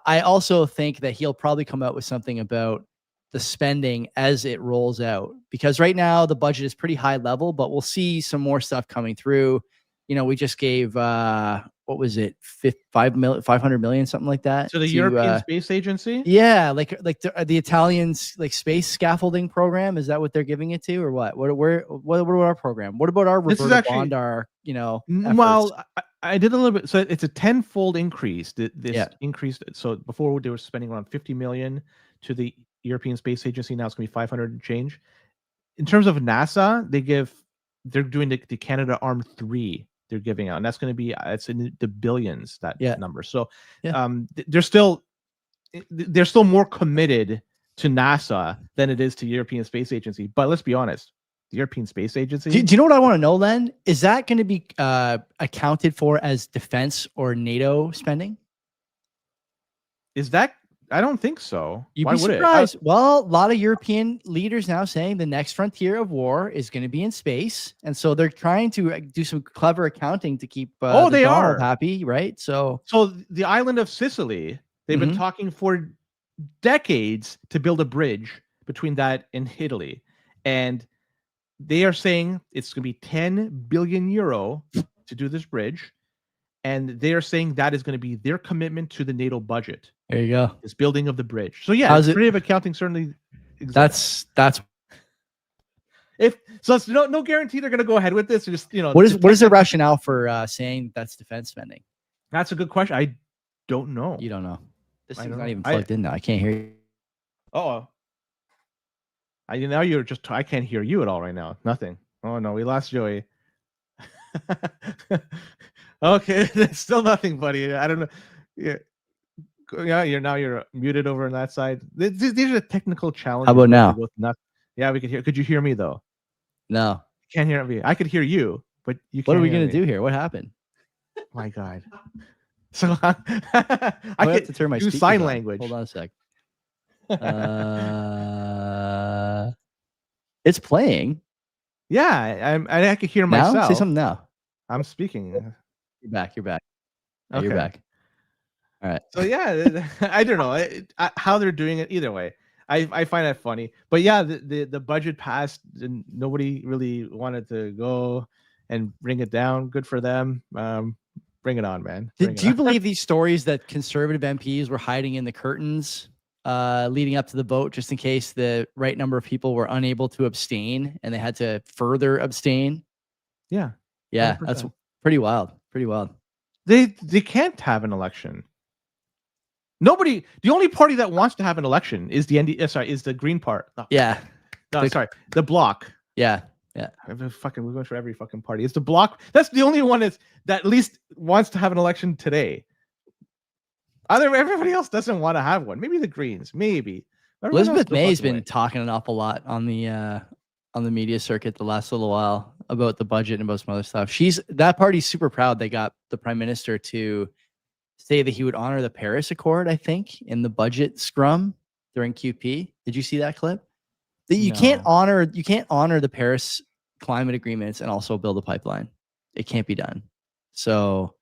I also think that he'll probably come out with something about the spending as it rolls out, because right now the budget is pretty high level, but we'll see some more stuff coming through. We just gave what was it, 500 million, something like that, to the European Space Agency. Yeah, like the Italians like space scaffolding program. Is that what they're giving it to, or what? What about our program? What about our Roberta Bondar? Well, I did a little bit. So it's a 10-fold increase. This increased. So before they were spending around 50 million to the European Space Agency. Now it's going to be 500 and change. In terms of NASA, they're doing the Canada Arm 3. They're giving out, and that's going to be it's in the billions, that number. So they're still more committed to NASA than it is to European Space Agency. But let's be honest, the European Space Agency. Do you know what I want to know, Len? Is that going to be accounted for as defense or NATO spending? Is that? I don't think so. Why would surprised. Well, a lot of European leaders now saying the next frontier of war is going to be in space, and so they're trying to do some clever accounting to keep they are happy, right? So the island of Sicily, they've been talking for decades to build a bridge between that and Italy, and they are saying it's going to be 10 billion euro to do this bridge, and they are saying that is going to be their commitment to the NATO budget. There you go. This building of the bridge. So yeah, creative accounting certainly exists. That's it's no guarantee they're going to go ahead with this. Just what is the rationale for saying that's defense spending? That's a good question. I don't know. You don't know. This thing's not even plugged in now. I can't hear you. Oh, now you're just. I can't hear you at all right now. Nothing. Oh no, we lost Joey. Okay, there's still nothing, buddy. I don't know. Yeah, you're muted over on that side. These are technical challenges. How about now? Yeah, we could hear. Could you hear me though? No, can't hear me. I could hear you, but you can't. What are we gonna do here? What happened? My God. So I have to turn my do sign on. language. Hold on a sec. It's playing. Yeah, I could hear myself. Say something now. I'm speaking. You're back. Okay. You're back. All right. So yeah, I don't know how they're doing it. Either way, I find that funny. But yeah, the budget passed, and nobody really wanted to go and bring it down. Good for them. Bring it on, man. Do you believe these stories that conservative MPs were hiding in the curtains leading up to the vote, just in case the right number of people were unable to abstain and they had to further abstain? Yeah. 100%. That's pretty wild. Pretty wild. They can't have an election. The only party that wants to have an election is is the Green Part. Oh, yeah. No, sorry. The Bloc. Yeah. We're going for every fucking party. It's the Bloc. That's the only one that at least wants to have an election today. Everybody else doesn't want to have one. Maybe the Greens. Maybe. Elizabeth May's been talking an awful lot on the media circuit the last little while about the budget and about some other stuff. That party's super proud they got the prime minister to say that he would honor the Paris Accord, I think, in the budget scrum during QP. Did you see that clip? That you can't honor the Paris climate agreements and also build a pipeline. It can't be done. So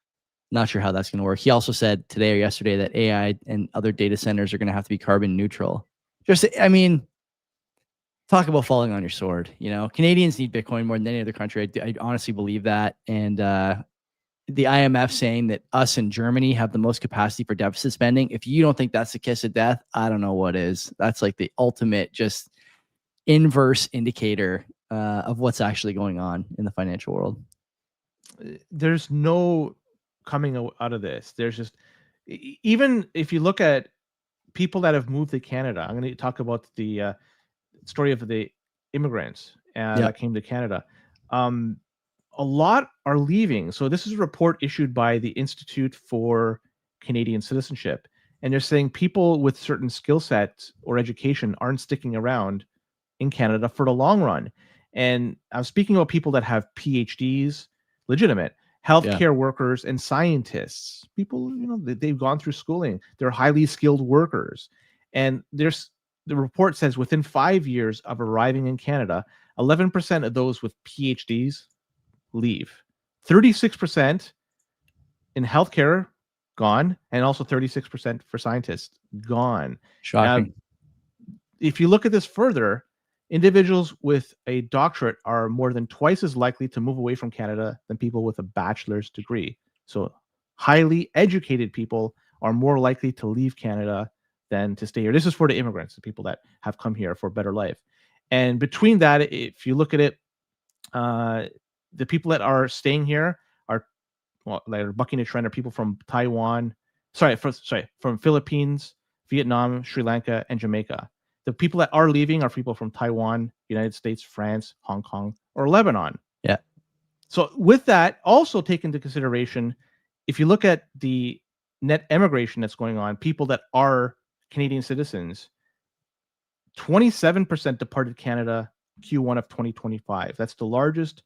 not sure how that's going to work. He also said today or yesterday that AI and other data centers are going to have to be carbon neutral. Talk about falling on your sword. Canadians need Bitcoin more than any other country. I honestly believe that. And the IMF saying that us and Germany have the most capacity for deficit spending. If you don't think that's the kiss of death, I don't know what is. That's like the ultimate just inverse indicator of what's actually going on in the financial world. There's no coming out of this. There's just, even if you look at people that have moved to Canada, I'm going to talk about the story of the immigrants that came to Canada. A lot are leaving. So this is a report issued by the Institute for Canadian Citizenship. And they're saying people with certain skill sets or education aren't sticking around in Canada for the long run. And I'm speaking about people that have PhDs, legitimate, healthcare workers and scientists. People, they've gone through schooling. They're highly skilled workers. And the report says within 5 years of arriving in Canada, 11% of those with PhDs leave. 36% in healthcare gone, and also 36% for scientists gone. Shocking. If you look at this further, individuals with a doctorate are more than twice as likely to move away from Canada than people with a bachelor's degree. So highly educated people are more likely to leave Canada than to stay here. This is for the immigrants, the people that have come here for a better life. And between that, if you look at it, the people that are staying here are, well, they're bucking the trend, are people from Taiwan, from Philippines, Vietnam, Sri Lanka, and Jamaica. The people that are leaving are people from Taiwan, United States, France, Hong Kong, or Lebanon. Yeah. So with that, also take into consideration, if you look at the net emigration that's going on, people that are Canadian citizens, 27% departed Canada Q1 of 2025. That's the largest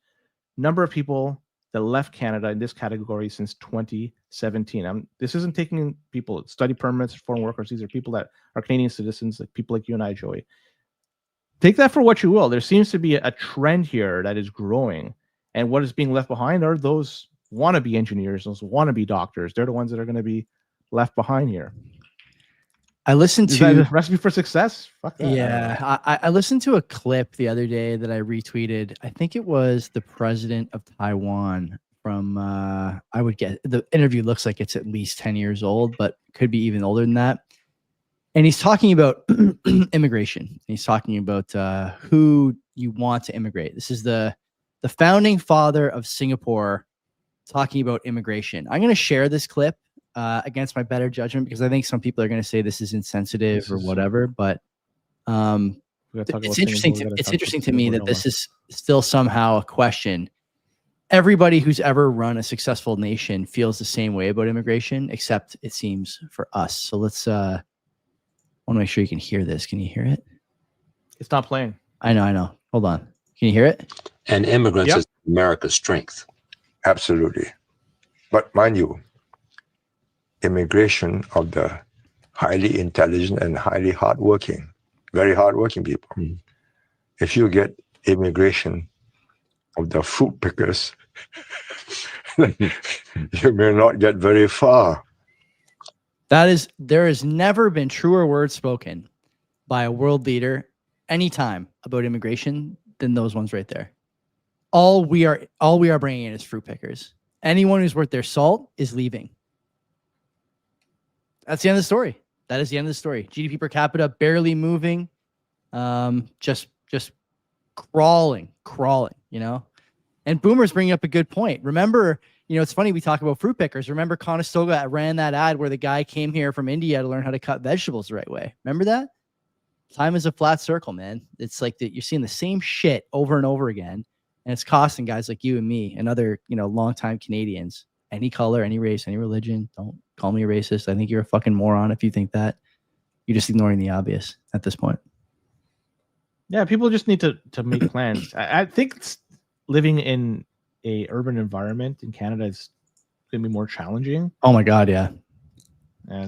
number of people that left Canada in this category since 2017. This isn't taking people study permits, foreign workers. These are people that are Canadian citizens, like people like you and I, Joey. Take that for what you will. There seems to be a trend here that is growing, and what is being left behind are those wannabe engineers, those wannabe doctors. They're the ones that are going to be left behind here. I listened Is to that a recipe for success. Fuck that. Yeah, I listened to a clip the other day that I retweeted. I think it was the president of Taiwan from, I would get, the interview looks like it's at least 10 years old, but could be even older than that. And he's talking about immigration. He's talking about who you want to immigrate. This is the founding father of Singapore talking about immigration. I'm going to share this clip against my better judgment, because I think some people are going to say this is insensitive or whatever, but it's interesting to me that this is still somehow a question. Everybody who's ever run a successful nation feels the same way about immigration, except it seems for us. So let's I want to make sure you can hear this. Can you hear it? It's not playing. I know. Hold on. Can you hear it? And immigrants is America's strength. Absolutely. But mind you, immigration of the highly intelligent and highly hardworking, very hardworking people. Mm. If you get immigration of the fruit pickers, you may not get very far. There has never been truer words spoken by a world leader anytime about immigration than those ones right there. All we are bringing in is fruit pickers. Anyone who's worth their salt is leaving. That's the end of the story. That is the end of the story. GDP per capita barely moving, just crawling, you know? And Boomer's bringing up a good point. Remember, you know, it's funny we talk about fruit pickers. Remember Conestoga ran that ad where the guy came here from India to learn how to cut vegetables the right way. Remember that? Time is a flat circle, man. It's like that you're seeing the same shit over and over again, and it's costing guys like you and me and other, you know, longtime Canadians, any color, any race, any religion. Don't call me a racist. I think you're a fucking moron if you think that. You're just ignoring the obvious at this point. Yeah, people just need to make plans. I think living in a urban environment in Canada is going to be more challenging. Oh my God, yeah.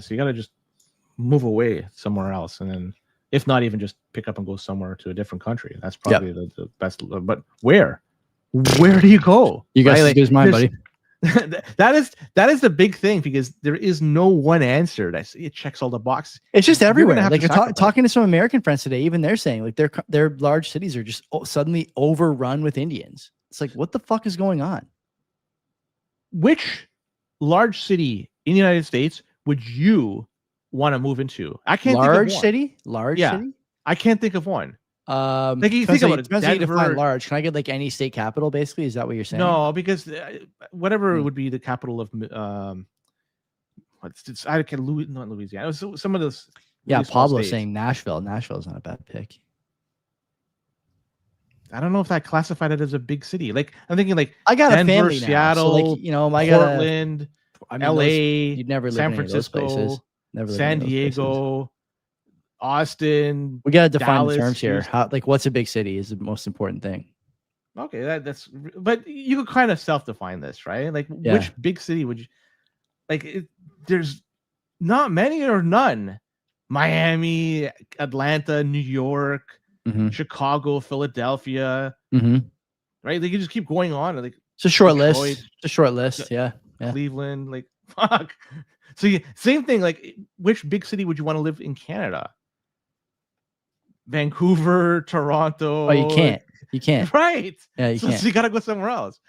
So you got to just move away somewhere else, and then if not, even just pick up and go somewhere to a different country. That's probably the best. But where do you go? You guys use mine, buddy. that is the big thing, because there is no one answer that it checks all the boxes. It's just everywhere. Like talking to some American friends today, even they're saying like their large cities are just suddenly overrun with Indians. It's like, what the fuck is going on? Which large city in the United States would you want to move into? I can't think of one. City. I can't think of one. Like you think about it, depends how you define large. Can I get like any state capital? Basically, is that what you're saying? No, because whatever would be the capital of I can not Louisiana. So some of those. Yeah, Pablo's saying Nashville. Nashville's not a bad pick. I don't know if that classified it as a big city. Like I'm thinking, like I got Denver, a family now, Seattle, so like, you know, Portland, LA, you'd never live San in Francisco, never San Diego, Austin. We got to define Dallas, the terms here. How, like, what's a big city is the most important thing. Okay, that's. But you could kind of self-define this, right? Like, which big city would you like? There's not many or none. Miami, Atlanta, New York, Chicago, Philadelphia, right? They can just keep going on. Like it's a short Detroit, list. It's a short list. Yeah. Cleveland, like fuck. So same thing. Like, which big city would you want to live in Canada? Vancouver, Toronto. Oh, you can't. You can't. Right. Yeah, you can't. So you gotta go somewhere else.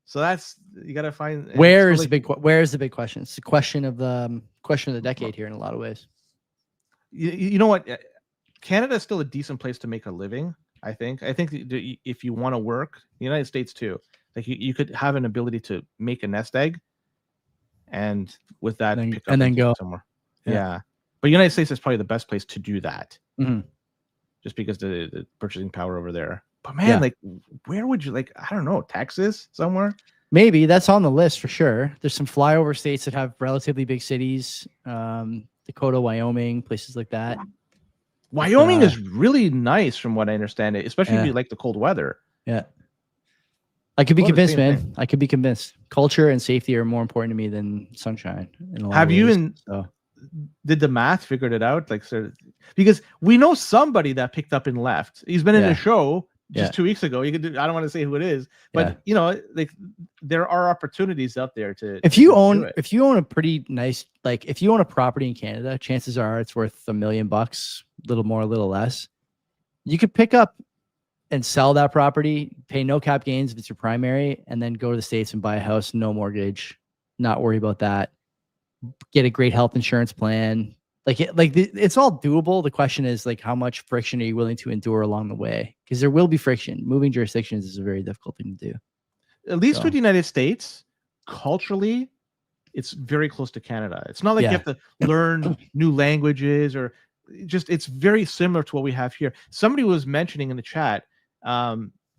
So you gotta find where's the big question? It's the question of the decade here in a lot of ways. You know what? Canada is still a decent place to make a living. I think if you want to work, the United States too, like you could have an ability to make a nest egg, and with that, pick up and then go somewhere. Yeah. But United States is probably the best place to do that, just because the purchasing power over there. But man, like, where would you like? I don't know, Texas somewhere. Maybe that's on the list for sure. There's some flyover states that have relatively big cities, Dakota, Wyoming, places like that. Wyoming is really nice, from what I understand it, especially if you like the cold weather. Yeah, I could be convinced, man. I could be convinced. Culture and safety are more important to me than sunshine. Have you did the math figured it out? Like, because we know somebody that picked up and left. He's been in a show just 2 weeks ago. You could I don't want to say who it is, but you know, like, there are opportunities out there to. If you own a pretty nice, like, if you own a property in Canada, chances are it's worth $1 million, a little more, a little less. You could pick up and sell that property, pay no cap gains if it's your primary, and then go to the States and buy a house, no mortgage, not worry about that. Get a great health insurance plan. It's all doable. The question is, like, how much friction are you willing to endure along the way? Because there will be friction. Moving jurisdictions is a very difficult thing to do. At least with the United States, culturally, it's very close to Canada. It's not like you have to learn new languages, or it's very similar to what we have here. Somebody was mentioning in the chat,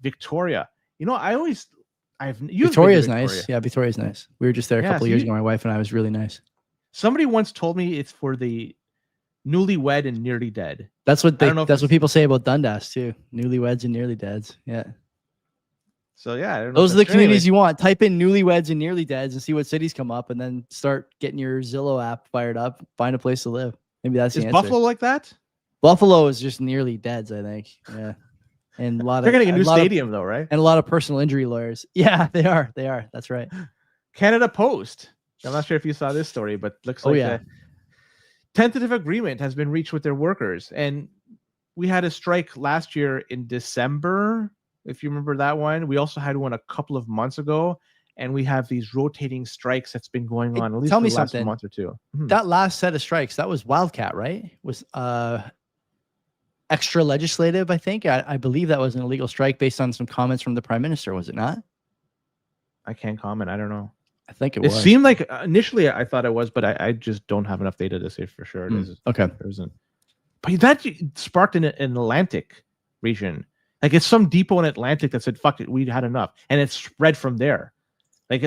Victoria. You know, Victoria's nice. Yeah, Victoria's nice. We were just there a couple of years ago. My wife and I, was really nice. Somebody once told me it's for the newlywed and nearly dead. That's what that's what people say about Dundas too. Newlyweds and nearly deads. Yeah. So yeah, I don't know, those are the communities you want. Type in newlyweds and nearly deads and see what cities come up, and then start getting your Zillow app fired up. Find a place to live. Maybe that's the answer. Buffalo like that? Buffalo is just nearly deads, I think. Yeah. And a lot they're getting a new stadium though, right? And a lot of personal injury lawyers. Yeah, they are. They are. That's right. Canada Post. I'm not sure if you saw this story, but looks like a tentative agreement has been reached with their workers. And we had a strike last year in December, if you remember that one. We also had one a couple of months ago, and we have these rotating strikes that's been going on at least for the last month or two. That last set of strikes, that was Wildcat, right? Was extra legislative, I think. I believe that was an illegal strike based on some comments from the Prime Minister, was it not? I can't comment. I don't know. I think it was. It seemed like initially I thought it was, but I just don't have enough data to say for sure it is. Okay. There isn't. But that sparked an Atlantic region. Like, it's some depot in Atlantic that said, fuck it, we had enough. And it spread from there. Like,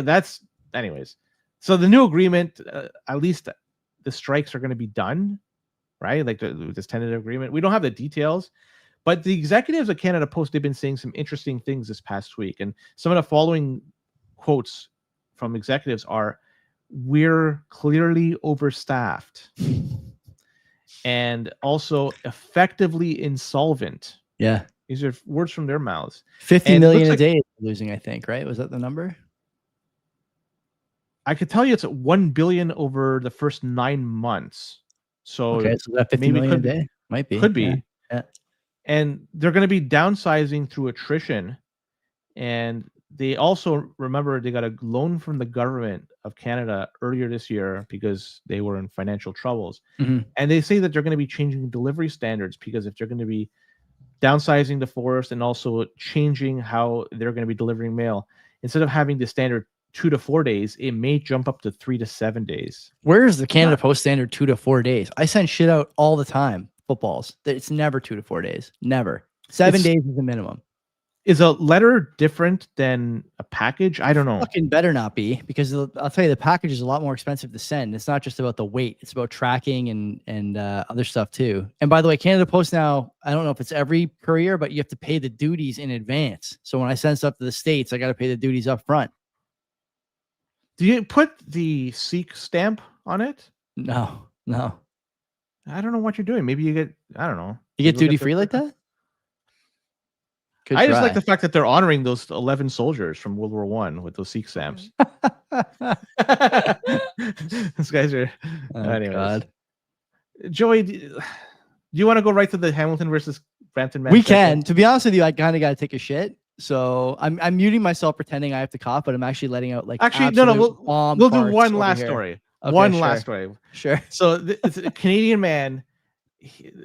anyways. So the new agreement, at least the strikes are going to be done, right? Like, this tentative agreement. We don't have the details, but the executives at Canada Post, they've been saying some interesting things this past week. And some of the following quotes from executives are, we're clearly overstaffed and also effectively insolvent. Yeah. These are words from their mouths. 50 million a day losing, I think, right? Was that the number? I could tell you it's at 1 billion over the first 9 months. So, okay, so that 50 million a day might be. Could be. Yeah. And they're going to be downsizing through attrition. And they also, remember, they got a loan from the government of Canada earlier this year because they were in financial troubles. And they say that they're going to be changing delivery standards, because if they're going to be downsizing the force and also changing how they're going to be delivering mail, instead of having the standard 2 to 4 days, it may jump up to 3 to 7 days. Where is the Canada Post standard 2 to 4 days? I send shit out all the time. Footballs. It's never 2 to 4 days. Never. 7 days is the minimum. Is a letter different than a package? I don't know. Fucking better not be, because I'll tell you, the package is a lot more expensive to send. It's not just about the weight; it's about tracking and other stuff too. And by the way, Canada Post now, I don't know if it's every courier, but you have to pay the duties in advance. So when I send stuff to the States, I got to pay the duties up front. Do you put the Sikh stamp on it? No. I don't know what you're doing. Maybe you get, I don't know. You get People duty their- free like that? Good I just like try. the fact that they're honoring those 11 soldiers from World War One with those Sikh stamps. These guys are. Oh, Anyways, God. Joey, do you want to go right to the Hamilton versus Brampton match? We can. To be honest with you, I kind of got to take a shit. So I'm muting myself, pretending I have to cough, but I'm actually letting out like Actually, no. absolute bomb We'll do farts one over last here. story. Okay, One sure. last story. Sure. So it's a Canadian man.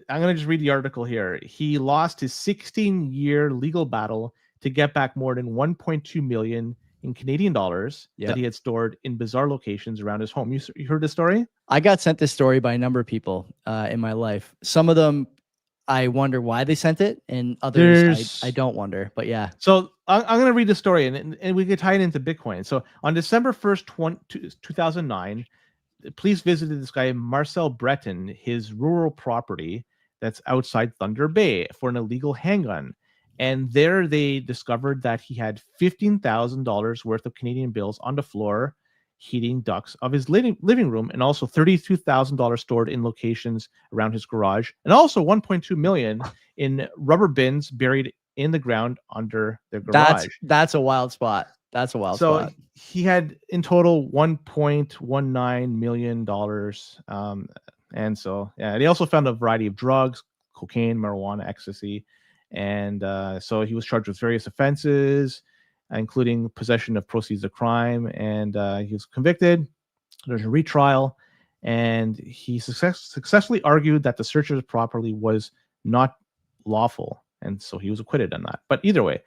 I'm going to just read the article here. He lost his 16-year legal battle to get back more than 1.2 million in Canadian dollars that he had stored in bizarre locations around his home. You heard the story? I got sent this story by a number of people in my life. Some of them, I wonder why they sent it, and others I don't wonder. But yeah. So I'm going to read the story, and we could tie it into Bitcoin. So on December 1st, 2009, police visited this guy, Marcel Breton, his rural property that's outside Thunder Bay for an illegal handgun. And there they discovered that he had $15,000 worth of Canadian bills on the floor, heating ducts of his living room, and also $32,000 stored in locations around his garage, and also 1.2 million in rubber bins buried in the ground under their garage. That's a wild spot. That's a wild spot. So he had in total $1.19 million. And so, yeah, they also found a variety of drugs, cocaine, marijuana, ecstasy. And so he was charged with various offenses, including possession of proceeds of crime. And he was convicted. There's a retrial. And he successfully argued that the search of his property was not lawful. And so he was acquitted on that. But either way,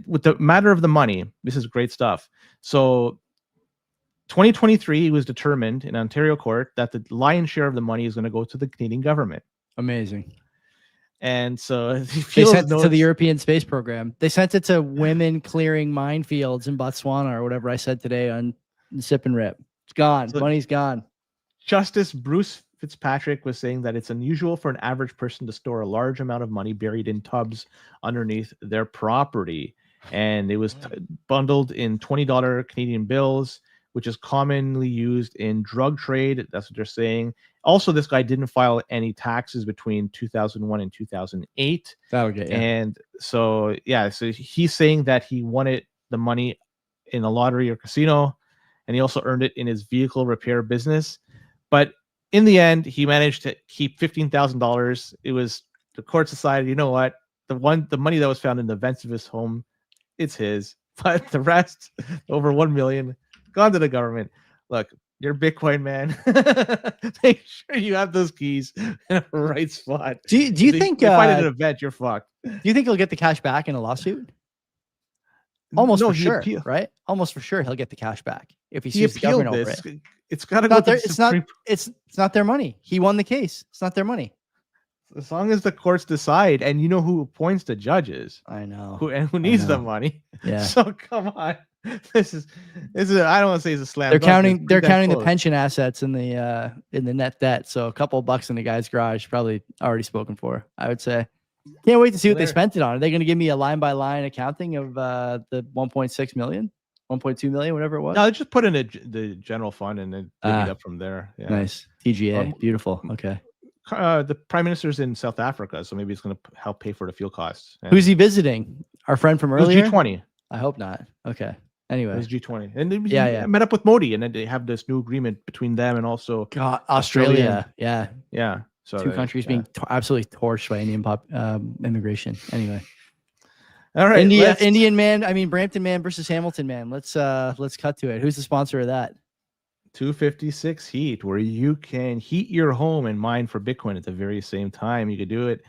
with the matter of the money, this is great stuff. So 2023 was determined in Ontario court that the lion's share of the money is going to go to the Canadian government. Amazing. And so they sent it to the European Space Program. They sent it to women clearing minefields in Botswana or whatever I said today on Sip and Rip. It's gone. So money's gone. Justice Bruce Fitzpatrick was saying that it's unusual for an average person to store a large amount of money buried in tubs underneath their property. And it was bundled in $20 Canadian bills, which is commonly used in drug trade. That's what they're saying. Also, this guy didn't file any taxes between 2001 and 2008. That'll get you. And so, yeah, so he's saying that he won the money in a lottery or casino, and he also earned it in his vehicle repair business. But in the end, he managed to keep $15,000. It was the court decided, you know what, the money that was found in the vents of his home, it's his. But the rest, over 1 million, gone to the government. Look, you're Bitcoin, man. Make sure you have those keys in the right spot. Do you think if you find it at an event, you're fucked? Do you think he'll get the cash back in a lawsuit? Almost for sure, right? Almost for sure he'll get the cash back if he sues the government over it. It's got to go to the Supreme. It's not their money. He won the case. It's not their money. As long as the courts decide, and you know who appoints the judges. I know. Who needs the money. Yeah. So come on. This is I don't want to say it's a slam. They're counting the pension assets in the net debt. So a couple of bucks in the guy's garage probably already spoken for, I would say. Can't wait to see what they spent it on. Are they going to give me a line by line accounting of the 1.6 million, 1.2 million, whatever it was? No, just put in the general fund and then divvy it up from there. Yeah. Nice. TGA. Beautiful. Okay. The prime minister's in South Africa, so maybe it's going to help pay for the fuel costs. And who's he visiting? Our friend from earlier? G20. I hope not. Okay. Anyway, it was G20, and I met up with Modi, and then they have this new agreement between them and also Australia. Yeah. So two countries being absolutely torched by Indian immigration. Anyway, all right. Indian man. I mean, Brampton man versus Hamilton man. Let's cut to it. Who's the sponsor of that? 256 Heat, where you can heat your home and mine for Bitcoin at the very same time. You could do it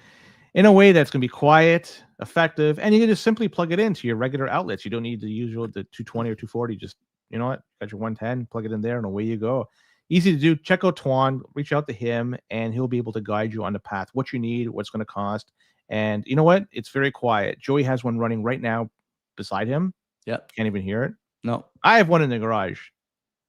in a way that's going to be quiet, effective, and you can just simply plug it into your regular outlets. You don't need the 220 or 240. Just, you know what, got your 110, plug it in there, and away you go. Easy to do. Check out Tuan, reach out to him, and he'll be able to guide you on the path, what you need, what's going to cost. And you know what? It's very quiet. Joey has one running right now beside him. Yep. Can't even hear it. No. I have one in the garage.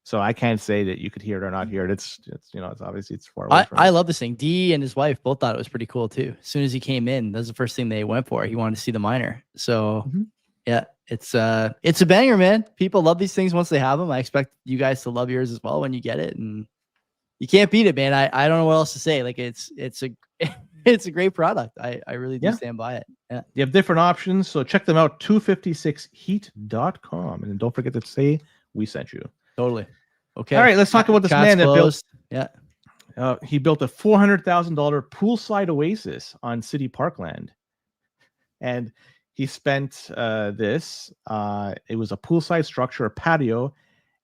So I can't say that you could hear it or not hear it. It's obviously it's far away from I love this thing. D and his wife both thought it was pretty cool too. As soon as he came in, that's the first thing they went for. He wanted to see the miner. So yeah, it's a banger, man. People love these things once they have them. I expect you guys to love yours as well when you get it. And you can't beat it, man. I don't know what else to say. Like it's a it's a great product. I really do stand by it. Yeah. You have different options, so check them out. 256heat.com, and don't forget to say we sent you. Totally. Okay. All right, let's talk about this man that built. Yeah. He built a $400,000 poolside oasis on city parkland, and he spent this. It was a poolside structure, a patio,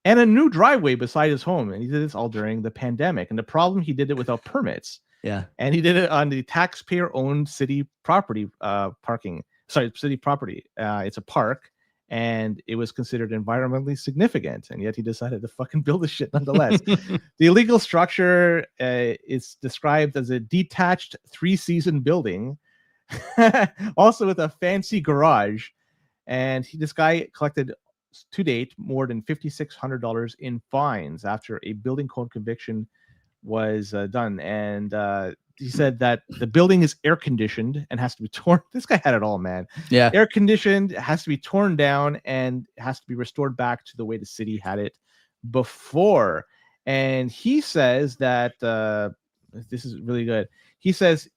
and a new driveway beside his home. And he did this all during the pandemic. And the problem, he did it without permits. Yeah. And he did it on the taxpayer-owned city property city property. It's a park, and it was considered environmentally significant. And yet he decided to fucking build this shit nonetheless. The illegal structure is described as a detached 3-season building, also with a fancy garage. And this guy collected to date more than $5,600 in fines after a building code conviction was done. And he said that the building is air conditioned and has to be torn. This guy had it all, man. Yeah. Air conditioned, has to be torn down, and has to be restored back to the way the city had it before. And he says that this is really good. He says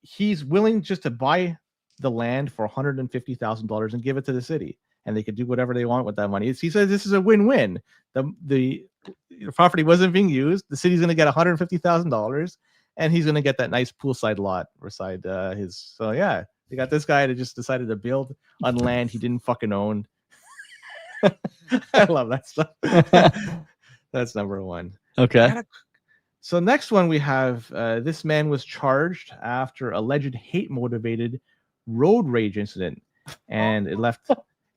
he's willing just to buy the land for $150,000 and give it to the city, and they could do whatever they want with that money. He says this is a win-win. The property wasn't being used. The city's going to get $150,000, and he's going to get that nice poolside lot beside his. So yeah, they got this guy that just decided to build on land he didn't fucking own. I love that stuff. That's number one. Okay. So next one we have this man was charged after alleged hate-motivated road rage incident, and it left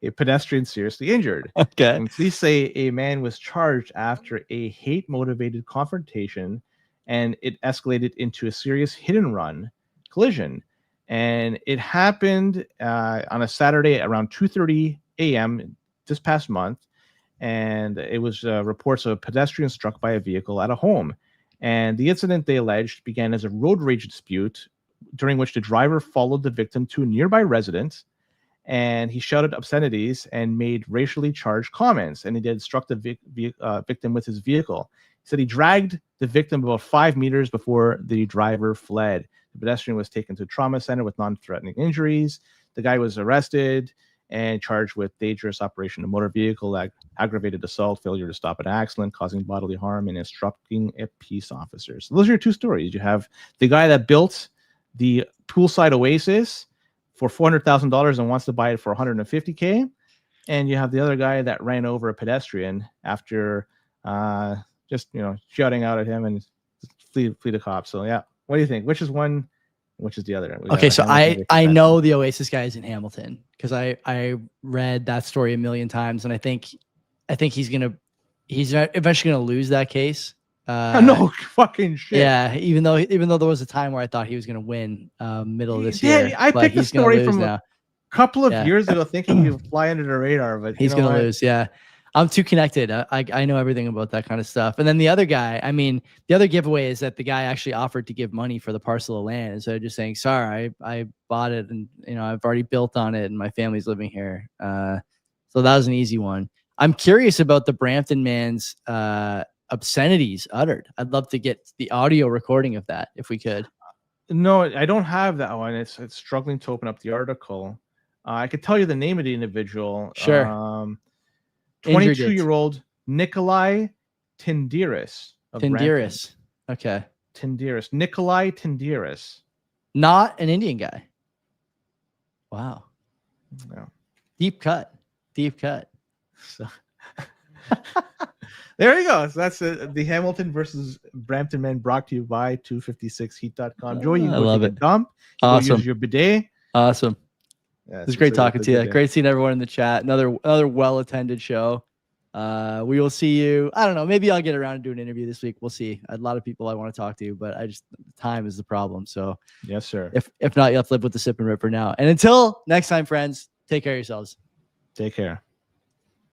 a pedestrian seriously injured. Okay. And police say a man was charged after a hate-motivated confrontation, and it escalated into a serious hit-and-run collision. And it happened on a Saturday around 2:30 a.m. this past month, and it was reports of a pedestrian struck by a vehicle at a home. And the incident, they alleged, began as a road rage dispute during which the driver followed the victim to a nearby residence, and he shouted obscenities and made racially charged comments, and he did struck the victim with his vehicle. He said he dragged the victim about 5 meters before the driver fled. The pedestrian was taken to a trauma center with non-threatening injuries. The guy was arrested and charged with dangerous operation of motor vehicle, aggravated assault, failure to stop an accident, causing bodily harm, and instructing a peace officer. So those are your two stories. You have the guy that built the poolside oasis for $400,000 and wants to buy it for $150K, and you have the other guy that ran over a pedestrian after just shouting out at him and flee the cops. So yeah, what do you think? Which is one? Which is the other? Okay, so I know the Oasis guy is in Hamilton because I read that story a million times, and I think he's eventually gonna lose that case. No fucking shit. Yeah, even though there was a time where I thought he was gonna win middle of this year. I picked the story from now. a couple of years ago, thinking he would fly under the radar, but he's gonna lose. Yeah, I'm too connected. I know everything about that kind of stuff. And then the other guy, the other giveaway is that the guy actually offered to give money for the parcel of land instead of just saying, sorry, I bought it and I've already built on it and my family's living here. So that was an easy one. I'm curious about the Brampton man's obscenities uttered. I'd love to get the audio recording of that if we could. No, I don't have that one. It's struggling to open up the article. I could tell you the name of the individual. Sure. 22-year-old Nikolai Tindiris. Tindiris. Okay. Tindiris. Nikolai Tindiris. Not an Indian guy. Wow. No. Deep cut. So there you go. So that's the Hamilton versus Brampton men brought to you by 256heat.com. Joey, you I love it. Dump. Awesome. Use your bidet. Awesome. Yeah, it was great talking to you. Great seeing everyone in the chat. Another well-attended show. We will see you. I don't know. Maybe I'll get around to do an interview this week. We'll see. A lot of people I want to talk to, but time is the problem. So yes, sir. If not, you'll have to live with the sip and rip for now. And until next time, friends, take care of yourselves. Take care.